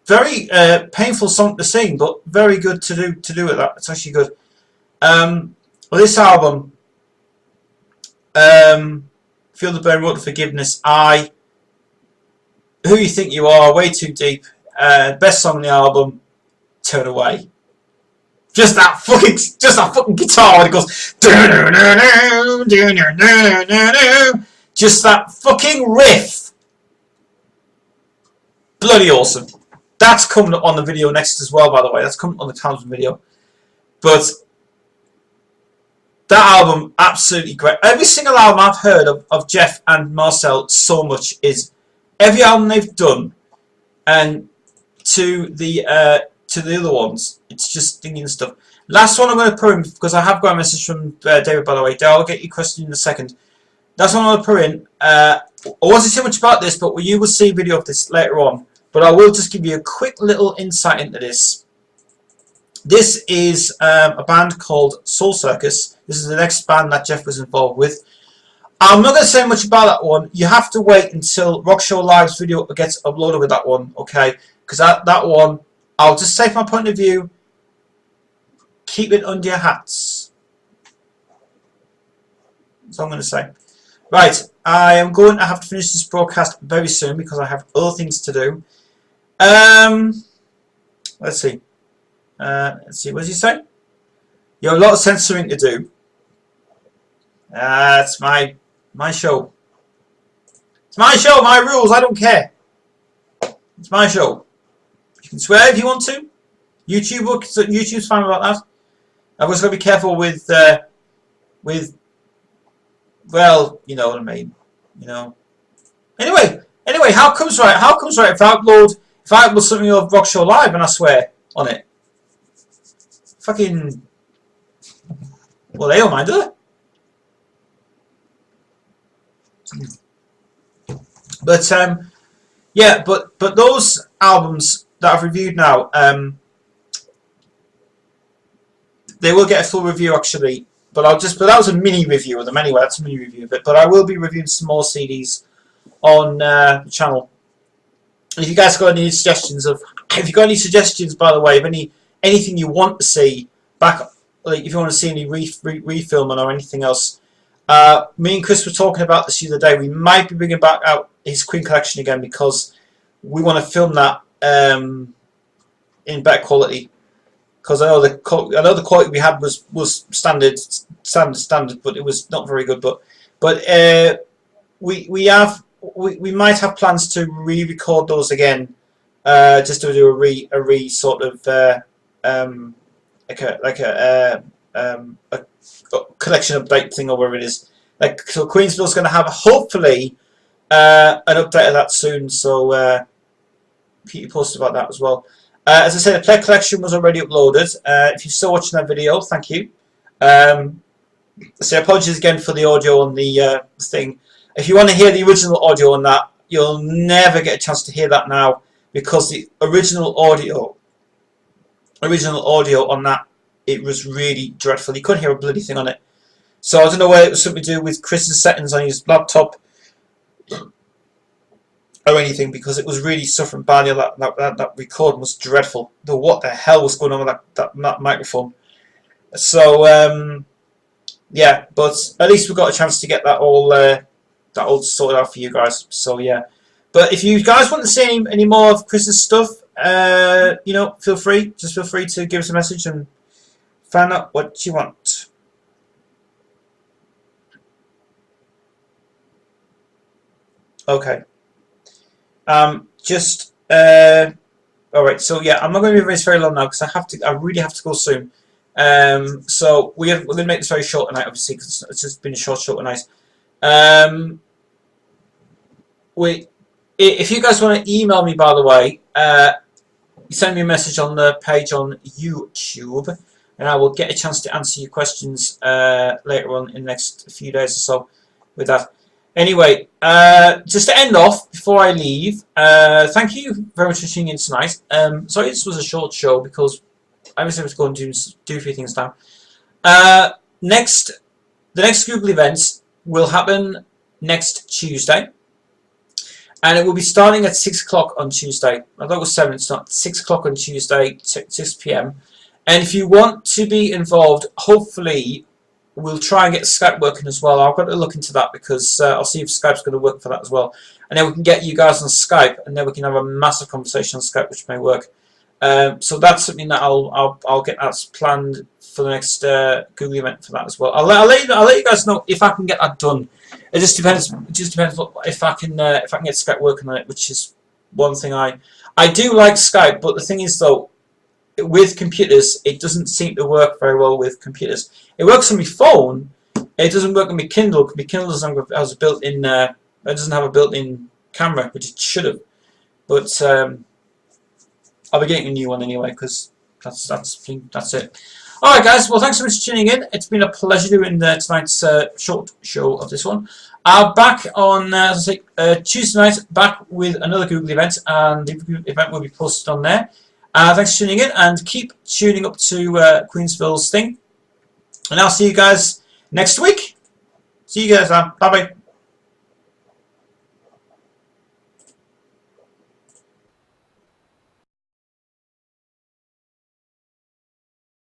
very painful song to sing, but very good to do with that. It's actually good. Well, this album, Feel the Burn, Road to Forgiveness, Who You Think You Are, Way Too Deep, best song on the album, Turn Away. Just that fucking guitar when it goes, just that fucking riff. Bloody awesome. That's coming up on the video next as well, by the way. That's coming on the Townsend video. But that album, absolutely great. Every single album I've heard of Jeff and Marcel so much is every album they've done, and to the other ones, it's just thinking stuff. Last one I'm going to put in, because I have got a message from David, by the way. I'll get your question in a second. That's one I'm going to put in. I wasn't too much about this, but you will see a video of this later on. But I will just give you a quick little insight into this. This is a band called Soul Circus. This is the next band that Jeff was involved with. I'm not going to say much about that one. You have to wait until Rock Show Live's video gets uploaded with that one, okay? Because that one, I'll just say from my point of view, keep it under your hats. That's all I'm going to say. Right, I am going to have to finish this broadcast very soon because I have other things to do. Let's see. What does he say? You have a lot of censoring to do. It's my show. It's my show, my rules. I don't care. It's my show. You can swear if you want to. YouTube's fine about that. I've just got to be careful with well, you know what I mean. You know. Anyway, how comes right if I upload something of Rock Show Live and I swear on it? Fucking, well, they don't mind, do they? But yeah, but those albums that I've reviewed now, they will get a full review actually. But that was a mini review of them anyway. That's a mini review of it. But I will be reviewing some more CDs on the channel. And if you guys got any suggestions by the way, of anything you want to see back, like if you want to see any refilming or anything else, me and Chris were talking about this the other day. We might be bringing back out his Queen collection again because we want to film that in better quality. Because I know the quality we had was standard, but it was not very good. But we might have plans to re-record those again, just to do a sort of like a collection update thing or whatever it is. Like, so Queensville's going to have hopefully an update of that soon. So keep you posted about that as well. As I said, the Play collection was already uploaded. If you're still watching that video, thank you. So apologies again for the audio on the thing. If you want to hear the original audio on that, you'll never get a chance to hear that now because the original audio on that, it was really dreadful. You couldn't hear a bloody thing on it. So I don't know whether it was something to do with Chris's settings on his laptop or anything, because it was really suffering badly. That recording was dreadful. What the hell was going on with that microphone? So yeah, but at least we got a chance to get that all sorted out for you guys. So yeah, but if you guys want to see any more of Chris's stuff, you know, feel free to give us a message and find out what you want. Okay. Alright, so yeah, I'm not going to be very long now because I really have to go soon. So we're going to make this very short tonight, obviously, because it's just been a short tonight. If you guys want to email me, by the way, you send me a message on the page on YouTube, and I will get a chance to answer your questions later on in the next few days or so with that. Anyway, just to end off before I leave, thank you very much for tuning in tonight. Sorry this was a short show because I was able to go and do a few things now. The next Google event will happen next Tuesday, and it will be starting at 6 o'clock on Tuesday. I thought it was 7, it's not. 6 o'clock on Tuesday, 6 p.m. And if you want to be involved, hopefully we'll try and get Skype working as well. I've got to look into that because I'll see if Skype's going to work for that as well. And then we can get you guys on Skype, and then we can have a massive conversation on Skype, which may work. So that's something that I'll get that planned for the next Google event for that as well. I'll let you guys know if I can get that done. It just depends. It just depends if I can get Skype working on it, which is one thing I do like Skype, but the thing is though, with computers, it doesn't seem to work very well with computers. It works on my phone. It doesn't work on my Kindle. My Kindle doesn't have a built-in. It doesn't have a built-in camera, which it should have. But I'll be getting a new one anyway because that's it. All right, guys. Well, thanks so much for tuning in. It's been a pleasure doing tonight's short show of this one. I'm back on as I say, Tuesday night. Back with another Google event, and the event will be posted on there. Thanks for tuning in, and keep tuning up to Queensville's thing. And I'll see you guys next week. See you guys now. Bye bye.